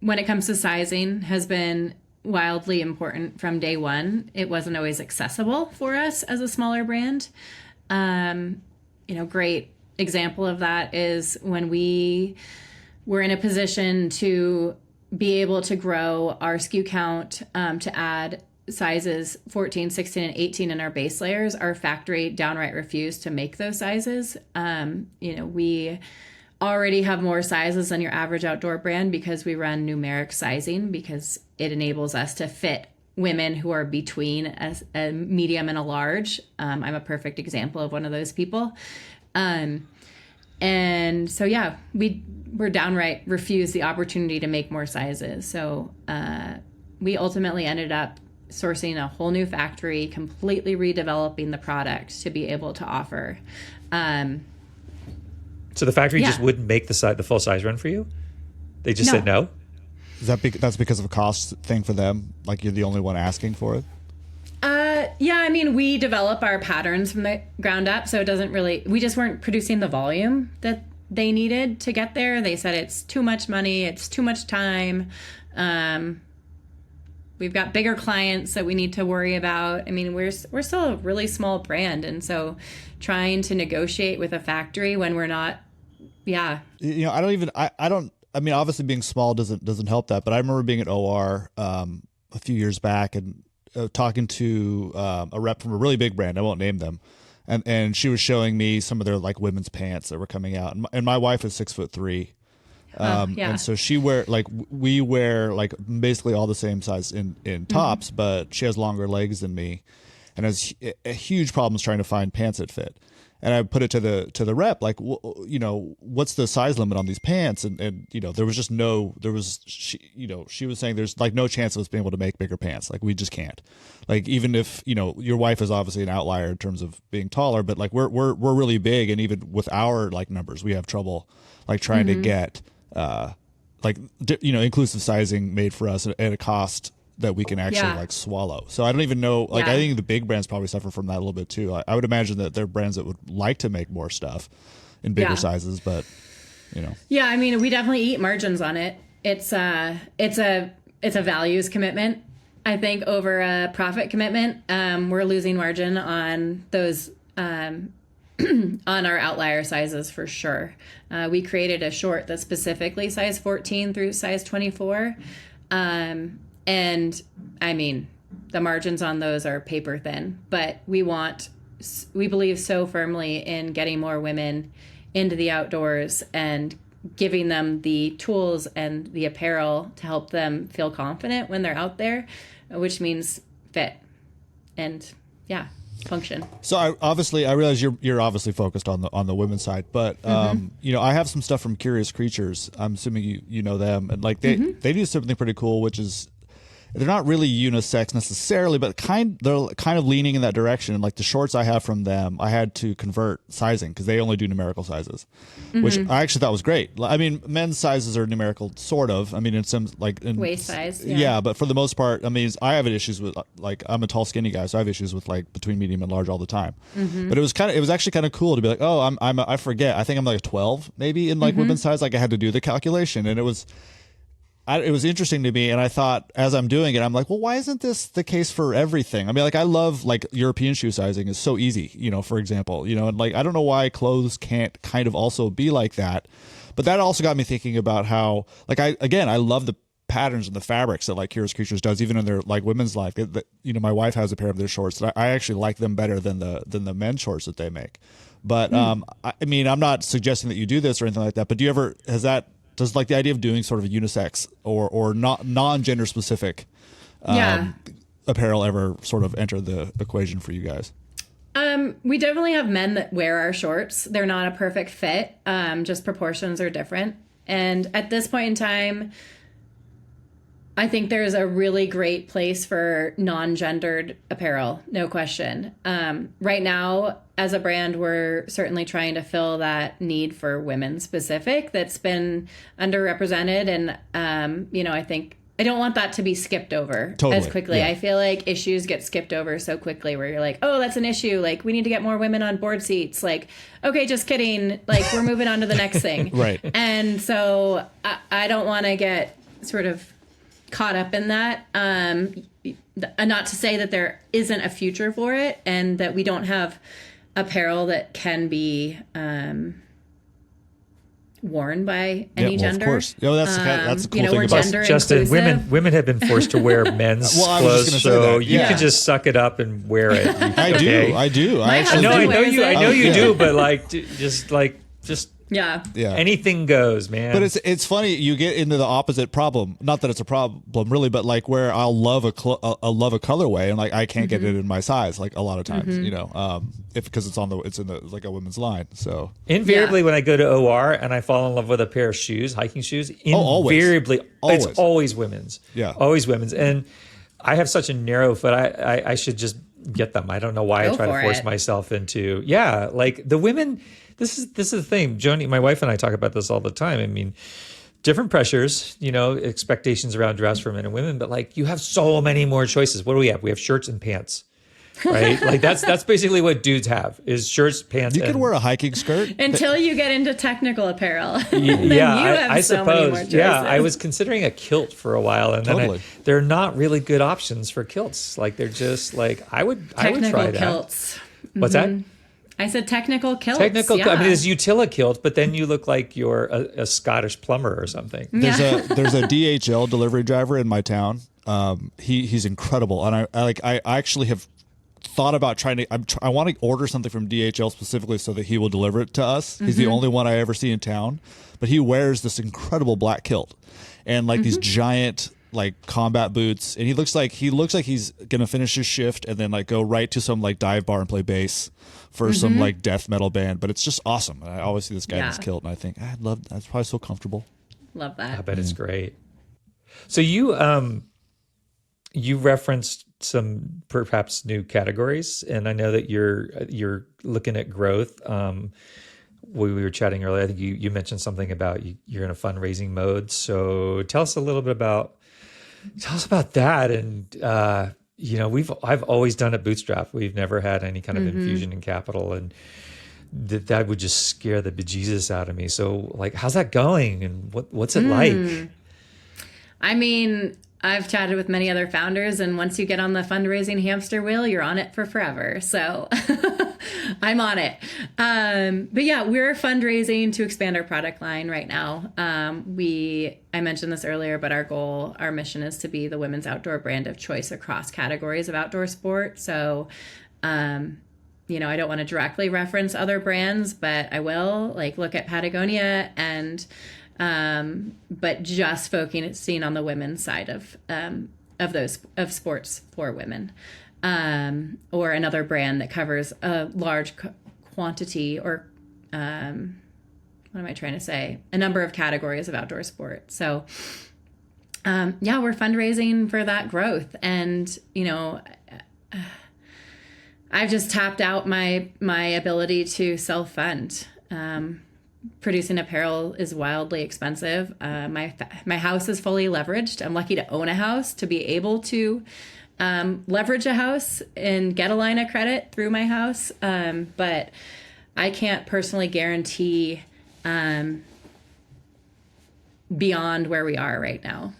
S3: when it comes to sizing has been wildly important from day one. It wasn't always accessible for us as a smaller brand. Great example of that is when we were in a position to be able to grow our SKU count, to add sizes 14, 16, and 18 in our base layers. Our factory downright refused to make those sizes. We already have more sizes than your average outdoor brand because we run numeric sizing, because it enables us to fit women who are between a medium and a large. I'm a perfect example of one of those people. And so, yeah, we were downright refused the opportunity to make more sizes. So we ultimately ended up sourcing a whole new factory, completely redeveloping the product to be able to offer.
S1: So the factory just wouldn't make the full size run for you? They just said no?
S2: That's because of a cost thing for them? Like you're the only one asking for it?
S3: We develop our patterns from the ground up, so it doesn't really, we just weren't producing the volume that they needed to get there. They said it's too much money, it's too much time. We've got bigger clients that we need to worry about. I mean, we're still a really small brand, and so trying to negotiate with a factory when we're not, I mean, obviously being small doesn't help that, but I remember being at OR a few years back and talking to a rep from a really big brand. I won't name them. And she was showing me some of their like women's pants that were coming out. And my wife is 6'3". And so we wear like basically all the same size in tops, but she has longer legs than me and has a huge problems trying to find pants that fit. And I put it to the rep, like, what's the size limit on these pants? And there was just she was saying there's like no chance of us being able to make bigger pants. Like we just can't. Like even if, your wife is obviously an outlier in terms of being taller, but like we're really big. And even with our like numbers, we have trouble like trying to get, inclusive sizing made for us at a cost that we can actually like swallow. So I don't even know, like I think the big brands probably suffer from that a little bit too. I would imagine that there are brands that would like to make more stuff in bigger sizes, but Yeah, I mean, we definitely eat margins on it. It's a values commitment, I think, over a profit commitment. We're losing margin on those on our outlier sizes for sure. We created a short that's specifically size 14 through size 24. And I mean, the margins on those are paper thin, but we believe so firmly in getting more women into the outdoors and giving them the tools and the apparel to help them feel confident when they're out there, which means fit and function.
S2: So I realize you're obviously focused on the women's side, but I have some stuff from Curious Creatures. I'm assuming you know them, and like they do something pretty cool, which is they're not really unisex necessarily, but they're kind of leaning in that direction. And like the shorts I have from them, I had to convert sizing because they only do numerical sizes, which I actually thought was great. I mean, men's sizes are numerical, sort of. I mean, in some
S3: waist size.
S2: Yeah, but for the most part, I mean, I have issues with like I'm a tall, skinny guy, so I have issues with like between medium and large all the time. But it was actually kind of cool to be like, oh, I forget. I think I'm like a 12 maybe in like women's size. Like I had to do the calculation, and it was interesting to me, and I thought as I'm doing it, I'm like, well, why isn't this the case for everything? I mean, like I love like European shoe sizing is so easy, for example, and like I don't know why clothes can't kind of also be like that, but that also got me thinking about how like I love the patterns and the fabrics that like Curious Creatures does, even in their like women's line. My wife has a pair of their shorts that I actually like them better than the men's shorts that they make. But I mean, I'm not suggesting that you do this or anything like that, but does like the idea of doing sort of a unisex or not non-gender specific apparel ever sort of enter the equation for you guys?
S3: We definitely have men that wear our shorts. They're not a perfect fit. Just proportions are different. And at this point in time, I think there's a really great place for non-gendered apparel, no question. Right now, as a brand, we're certainly trying to fill that need for women specific that's been underrepresented. And, I think I don't want that to be skipped over as quickly. Yeah. I feel like issues get skipped over so quickly where you're like, oh, that's an issue. Like, we need to get more women on board seats. Like, okay, just kidding. Like, we're moving on to the next thing.
S2: Right.
S3: And so I don't want to get sort of caught up in that. Not to say that there isn't a future for it and that we don't have apparel that can be worn by any gender.
S2: Of course. That's the cool thing
S3: we're
S2: about
S3: gender
S1: Justin,
S3: inclusive.
S1: women have been forced to wear men's
S2: Well, I was just
S1: clothes,
S2: gonna say
S1: so
S2: that.
S1: you
S2: Yeah.
S1: can just suck it up and wear it.
S2: I do.
S3: My
S2: I actually
S3: husband
S1: I know
S3: wears
S1: you. I
S3: it.
S1: know you
S2: Yeah.
S1: do, but like, just
S3: Yeah.
S2: Yeah.
S1: anything goes, man.
S2: But it's funny, you get into the opposite problem. Not that it's a problem really, but like where I'll love I'll love a colorway and like I can't get it in my size like a lot of times, if because it's in the like a women's line. So
S1: Invariably, when I go to OR and I fall in love with a pair of shoes, hiking shoes,
S2: always.
S1: invariably,
S2: Always.
S1: it's always women's.
S2: Yeah.
S1: Always women's. And I have such a narrow foot. I should just get them. I don't know why I
S3: Go
S1: try to
S3: for
S1: force
S3: it.
S1: myself into, like the women, this is the thing. Joni, my wife and I talk about this all the time. I mean, different pressures, expectations around dress for men and women, but like you have so many more choices. What do we have? We have shirts and pants. Right? Like that's basically what dudes have is shirts, pants.
S2: you can wear a hiking skirt.
S3: Until you get into technical apparel. Then
S1: Yeah,
S3: you have
S1: I
S3: so many more
S1: suppose. Yeah, I
S3: choices.
S1: was considering a kilt for a while, and then
S2: Totally.
S1: they're not really good options for kilts. Like they're just like I would
S3: Technical
S1: try that.
S3: kilts.
S1: What's that?
S3: I said technical kilts.
S1: Technical.
S3: Yeah.
S1: I mean, there's utila kilt, but then you look like you're a Scottish plumber or something.
S2: There's a DHL delivery driver in my town. He's incredible, and I actually have thought about trying to. I want to order something from DHL specifically so that he will deliver it to us. He's the only one I ever see in town, but he wears this incredible black kilt and like these giant like combat boots, and he looks like he's gonna finish his shift and then like go right to some like dive bar and play bass for some like death metal band. But it's just awesome. And I always see this guy in his kilt, and I think I'd love. That's probably so comfortable.
S3: Love
S1: I
S3: that.
S1: bet it's great. So you referenced some perhaps new categories, and I know that you're looking at growth. We were chatting earlier. I think you mentioned something about you're in a fundraising mode. So tell us a little bit about that. And I've always done it bootstrap. We've never had any kind of infusion in capital, and that would just scare the bejesus out of me. So like, how's that going, and what's it like?
S3: I mean, I've chatted with many other founders, and once you get on the fundraising hamster wheel, you're on it for forever. So I'm on it. But yeah, we're fundraising to expand our product line right now. I mentioned this earlier, but our mission is to be the women's outdoor brand of choice across categories of outdoor sport. So, I don't want to directly reference other brands, but I will look at Patagonia and but just focusing on the women's side of sports for women, or another brand that covers a large quantity or what am I trying to say? A number of categories of outdoor sport. So we're fundraising for that growth, and I've just tapped out my ability to self-fund. Producing apparel is wildly expensive. My house is fully leveraged. I'm lucky to own a house to be able to leverage a house and get a line of credit through my house. But I can't personally guarantee beyond where we are right now.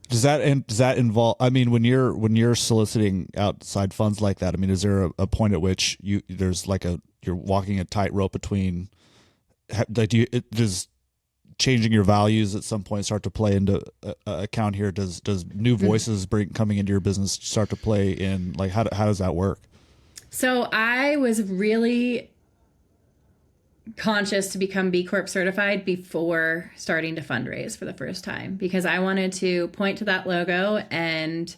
S2: Does that involve? I mean, when you're soliciting outside funds like that, I mean, is there a point at which you're walking a tightrope between? Does changing your values at some point start to play into account here? Does new voices coming into your business start to play in? Like, how does that work?
S3: So I was really conscious to become B Corp certified before starting to fundraise for the first time, because I wanted to point to that logo and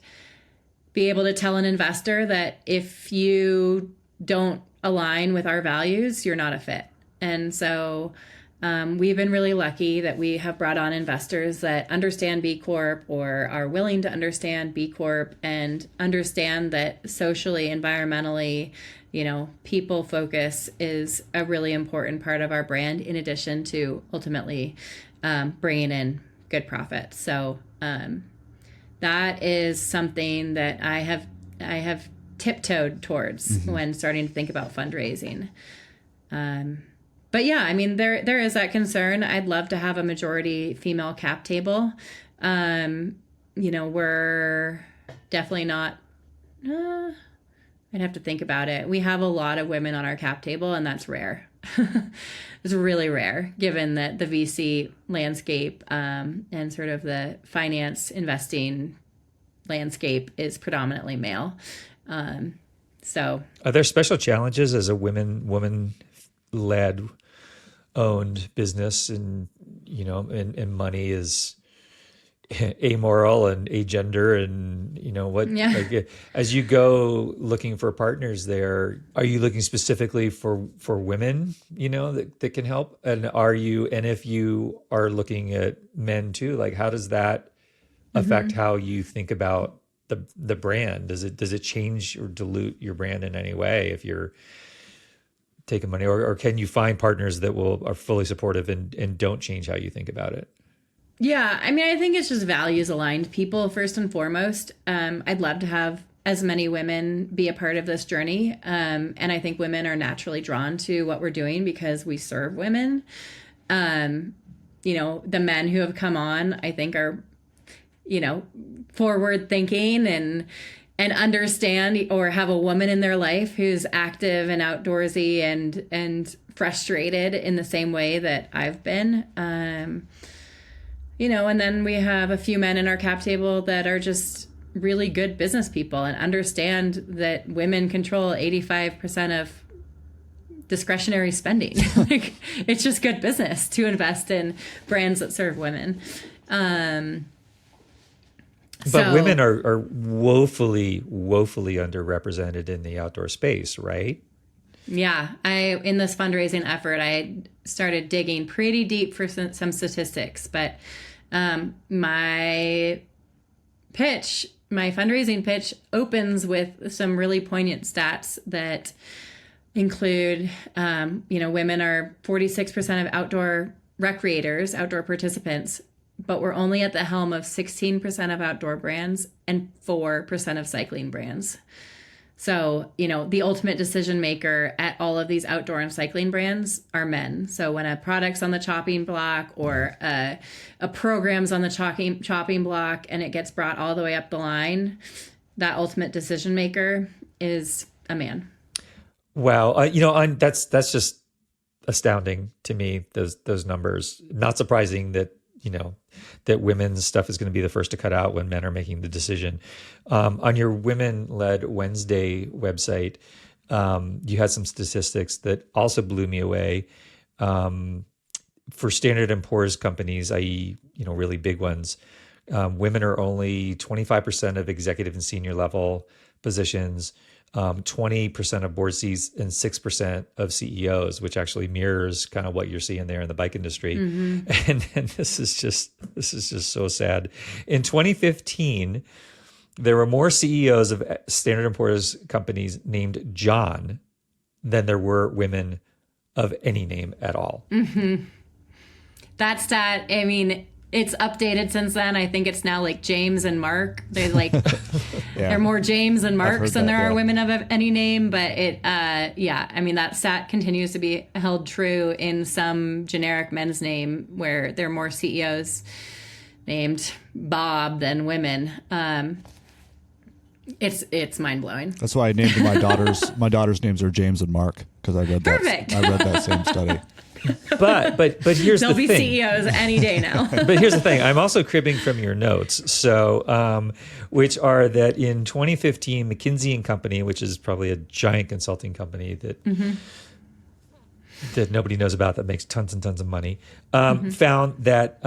S3: be able to tell an investor that if you don't align with our values, you're not a fit. And so we've been really lucky that we have brought on investors that understand B Corp or are willing to understand B Corp and understand that socially, environmentally, people focus is a really important part of our brand, in addition to ultimately bringing in good profits. So that is something that I have tiptoed towards when starting to think about fundraising. But yeah, I mean, there is that concern. I'd love to have a majority female cap table. We're definitely not. I I'd have to think about it. We have a lot of women on our cap table, and that's rare. It's really rare, given that the VC landscape and sort of the finance investing landscape is predominantly male. So,
S1: are there special challenges as a woman-led owned business, and and money is amoral and agender, and like, as you go looking for partners there, are you looking specifically for women that can help, and if you are looking at men too, like how does that affect how you think about the brand? Does it change or dilute your brand in any way if you're taking money, or can you find partners that are fully supportive and don't change how you think about it?
S3: Yeah, I mean, I think it's just values aligned people first and foremost. I'd love to have as many women be a part of this journey. And I think women are naturally drawn to what we're doing because we serve women. The men who have come on, I think, are, forward thinking and understand or have a woman in their life who's active and outdoorsy and frustrated in the same way that I've been. And then we have a few men in our cap table that are just really good business people and understand that women control 85% of discretionary spending. Like, it's just good business to invest in brands that serve women.
S1: But women are woefully underrepresented in the outdoor space, right?
S3: Yeah. In this fundraising effort, I started digging pretty deep for some statistics, but my fundraising pitch opens with some really poignant stats that include, women are 46% of outdoor recreators, outdoor participants, but we're only at the helm of 16% of outdoor brands and 4% of cycling brands. So, the ultimate decision maker at all of these outdoor and cycling brands are men. So when a product's on the chopping block or a program's on the chopping block and it gets brought all the way up the line, that ultimate decision maker is a man.
S1: Wow. That's just astounding to me, those numbers. Not surprising that that women's stuff is going to be the first to cut out when men are making the decision. On your Women-Led Wednesday website, you had some statistics that also blew me away. For Standard & Poor's companies, i.e., really big ones, women are only 25% of executive and senior level positions, 20% of board seats, and 6% of CEOs, which actually mirrors kind of what you're seeing there in the bike industry. Mm-hmm. And this is just so sad. In 2015, there were more CEOs of Standard & Poor's companies named John than there were women of any name at all.
S3: Mm-hmm. That stat, I mean, it's updated since then. I think it's now like James and Mark. They're like, there are more James and Marks than there are women of any name. But that stat continues to be held true in some generic men's name where there are more CEOs named Bob than women. It's mind blowing.
S2: That's why I named my daughters. My daughters' names are James and Mark because I read that. I read that same study.
S1: But here's the thing.
S3: They'll be CEOs any day now.
S1: But here's the thing. I'm also cribbing from your notes. So, which are that in 2015, McKinsey & Company, which is probably a giant consulting company that that nobody knows about, that makes tons and tons of money, found that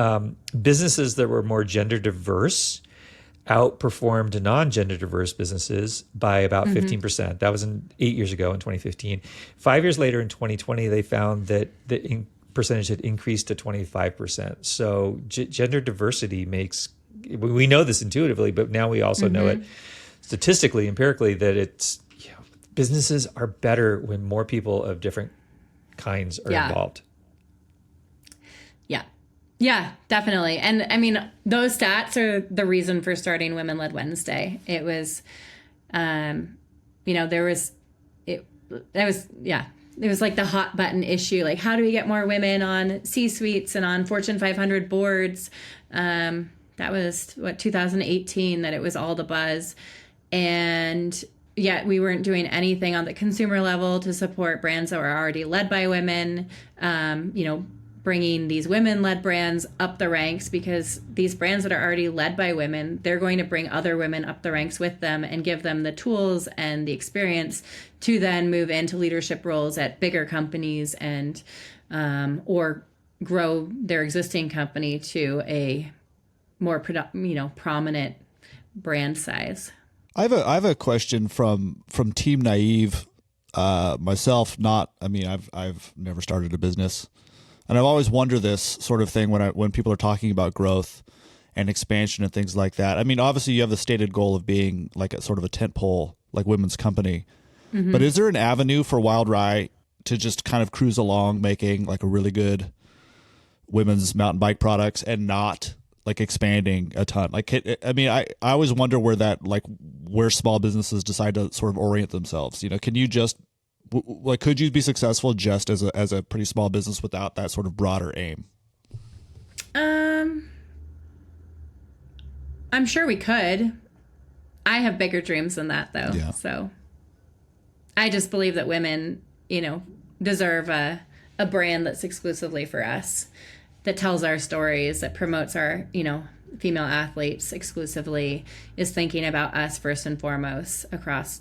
S1: businesses that were more gender diverse outperformed non-gender diverse businesses by about 15%. That was 8 years ago in 2015. 5 years later in 2020, they found that the percentage had increased to 25%. So gender diversity we know this intuitively, but now we also know it statistically, empirically, that it's businesses are better when more people of different kinds are involved.
S3: Yeah, definitely. And I mean, those stats are the reason for starting Women-Led Wednesday. It was, it was like the hot button issue. Like, how do we get more women on C-suites and on Fortune 500 boards? That was 2018 that it was all the buzz. And, yet we weren't doing anything on the consumer level to support brands that were already led by women, bringing these women-led brands up the ranks, because these brands that are already led by women, they're going to bring other women up the ranks with them and give them the tools and the experience to then move into leadership roles at bigger companies and or grow their existing company to a more prominent brand size.
S2: I have a question from Team Naive. Myself, I've never started a business. And I've always wondered this sort of thing when people are talking about growth and expansion and things like that. I mean, obviously you have the stated goal of being like a sort of a tentpole, like women's company. Mm-hmm. But is there an avenue for Wild Rye to just kind of cruise along, making like a really good women's mountain bike products and not like expanding a ton? Like, I always wonder where small businesses decide to sort of orient themselves. Can you just could you be successful just as a pretty small business without that sort of broader aim?
S3: I'm sure we could. I have bigger dreams than that, though.
S2: Yeah.
S3: So I just believe that women, deserve a brand that's exclusively for us, that tells our stories, that promotes our, female athletes exclusively, is thinking about us first and foremost across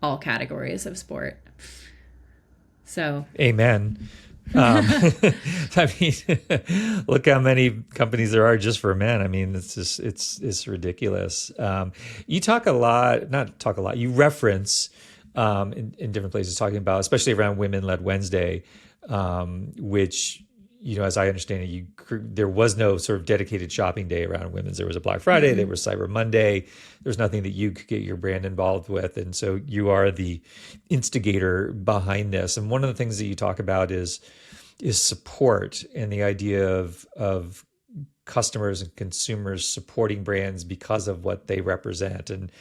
S3: all categories of sport. So
S1: amen. I mean, look how many companies there are just for men. I mean, it's ridiculous. You you reference in different places talking about, especially around Women-Led Wednesday, which, as I understand it, there was no sort of dedicated shopping day around women's. There was a Black Friday, there was Cyber Monday. There's nothing that you could get your brand involved with. And so you are the instigator behind this. And one of the things that you talk about is support, and the idea of customers and consumers supporting brands because of what they represent. And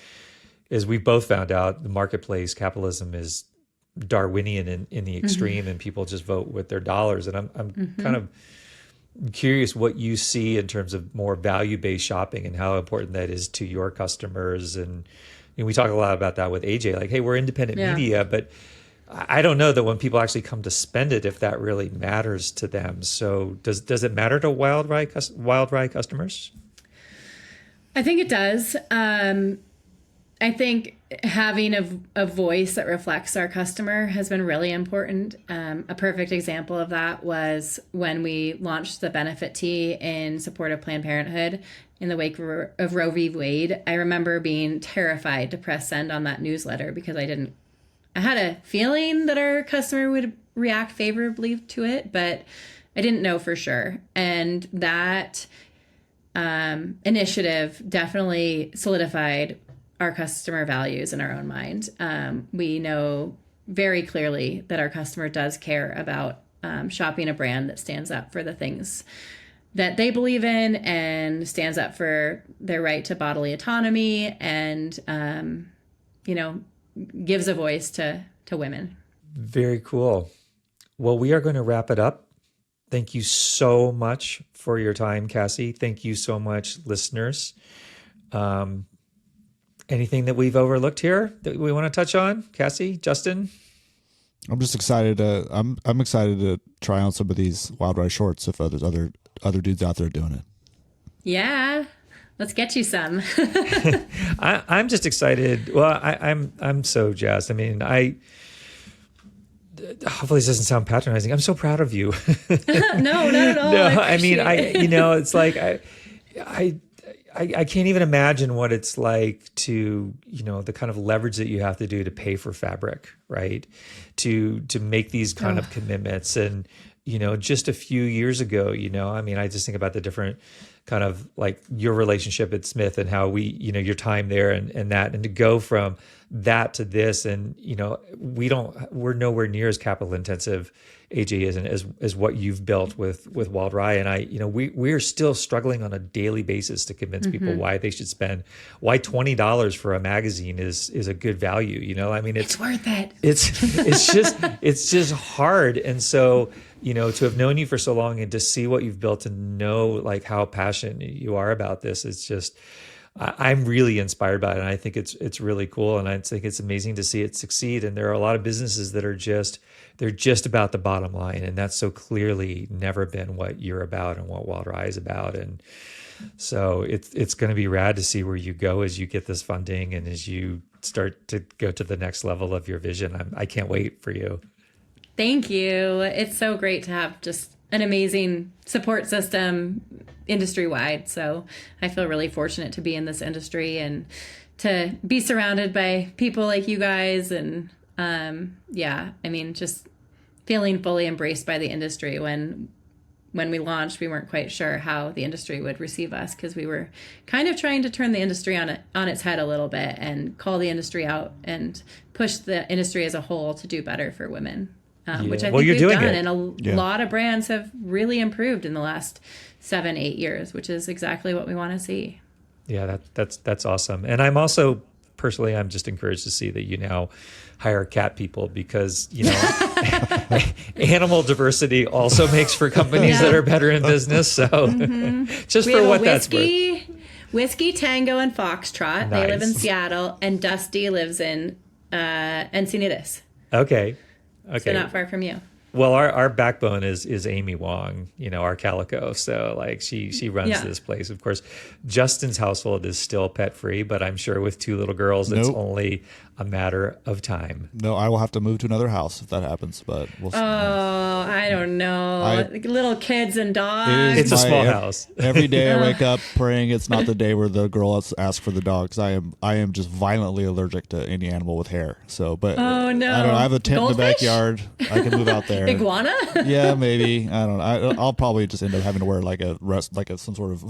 S1: as we both found out, the marketplace capitalism is Darwinian in the extreme, and people just vote with their dollars. And I'm kind of curious what you see in terms of more value-based shopping and how important that is to your customers. And we talk a lot about that with AJ, like, hey, we're independent media, but I don't know that when people actually come to spend it, if that really matters to them. So does it matter to Wild Rye customers?
S3: I think it does. I think having a voice that reflects our customer has been really important. A perfect example of that was when we launched the benefit tee in support of Planned Parenthood in the wake of Roe v. Wade. I remember being terrified to press send on that newsletter because I had a feeling that our customer would react favorably to it, but I didn't know for sure. And that initiative definitely solidified our customer values in our own mind. We know very clearly that our customer does care about shopping a brand that stands up for the things that they believe in and stands up for their right to bodily autonomy and, gives a voice to women. Very
S1: cool. Well, we are going to wrap it up. Thank you so much for your time, Cassie. Thank you so much, listeners. Anything that we've overlooked here that we want to touch on? Cassie, Justin?
S2: I'm just excited. I'm excited to try on some of these Wild Rye shorts if there's other dudes out there doing it.
S3: Yeah, let's get you some.
S1: I'm just excited. Well, I'm so jazzed. I mean, hopefully this doesn't sound patronizing. I'm so proud of you.
S3: No, not at all.
S1: No, it's like I can't even imagine what it's like to, the kind of leverage that you have to do to pay for fabric, right? To make these kind of commitments. And, just a few years ago, I just think about the different kind of like your relationship at Smith and how your time there and that, and to go from that to this. And, we're nowhere near as capital intensive, AJ, isn't as what you've built with Wild Rye. And we're still struggling on a daily basis to convince people why they should spend, why $20 for a magazine is a good value. It's
S3: worth it.
S1: It's just hard. And so, to have known you for so long and to see what you've built and know like how passionate you are about this, it's just, I'm really inspired by it, and I think it's really cool, and I think it's amazing to see it succeed. And there are a lot of businesses that are they're just about the bottom line, and that's so clearly never been what you're about and what Wild Rye is about. And so it's going to be rad to see where you go as you get this funding and as you start to go to the next level of your vision. I can't wait for you.
S3: Thank you. It's so great to have just an amazing support system industry-wide. So I feel really fortunate to be in this industry and to be surrounded by people like you guys. And just feeling fully embraced by the industry. When we launched, we weren't quite sure how the industry would receive us, because we were kind of trying to turn the industry on its head a little bit and call the industry out and push the industry as a whole to do better for women. Which I think we've done, and a lot of brands have really improved in the last 7-8 years, which is exactly what we want to see.
S1: Yeah, that's awesome. And I'm also personally, I'm just encouraged to see that you now hire cat people, because animal diversity also makes for companies that are better in business. So just
S3: we
S1: for what that's worth.
S3: Whiskey, Tango, and Foxtrot. Nice. They live in Seattle, and Dusty lives in Encinitas.
S1: Okay.
S3: So not far from you.
S1: Well, our backbone is Amy Wong, our calico. So like she runs this place. Of course, Justin's household is still pet free, but I'm sure with 2 little girls, it's only a matter of time.
S2: No, I will have to move to another house if that happens, but we'll see.
S3: Oh, I don't know. Little kids and dogs.
S1: It's a small house.
S2: Every day I wake up praying it's not the day where the girl asks for the dog, because I am just violently allergic to any animal with hair. So, but
S3: oh no,
S2: I don't know. I have a tent
S3: Goldfish?
S2: in the backyard. I can move out there.
S3: Iguana?
S2: Yeah, maybe. I don't know. I'll probably just end up having to wear some sort of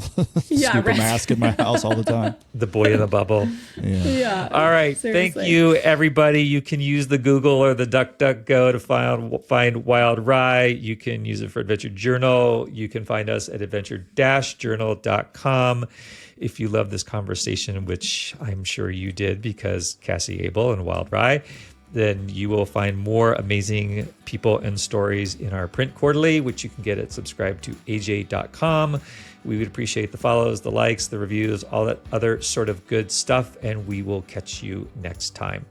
S2: scuba mask in my house all the time.
S1: The boy in the bubble.
S3: Yeah.
S1: All right.
S3: Seriously.
S1: Thank you, everybody. You can use the Google or the DuckDuckGo to find Wild Rye. You can use it for Adventure Journal. You can find us at adventure-journal.com. If you love this conversation, which I'm sure you did because Cassie Abel and Wild Rye, then you will find more amazing people and stories in our print quarterly, which you can get at subscribe-to-aj.com. We would appreciate the follows, the likes, the reviews, all that other sort of good stuff, and we will catch you next time.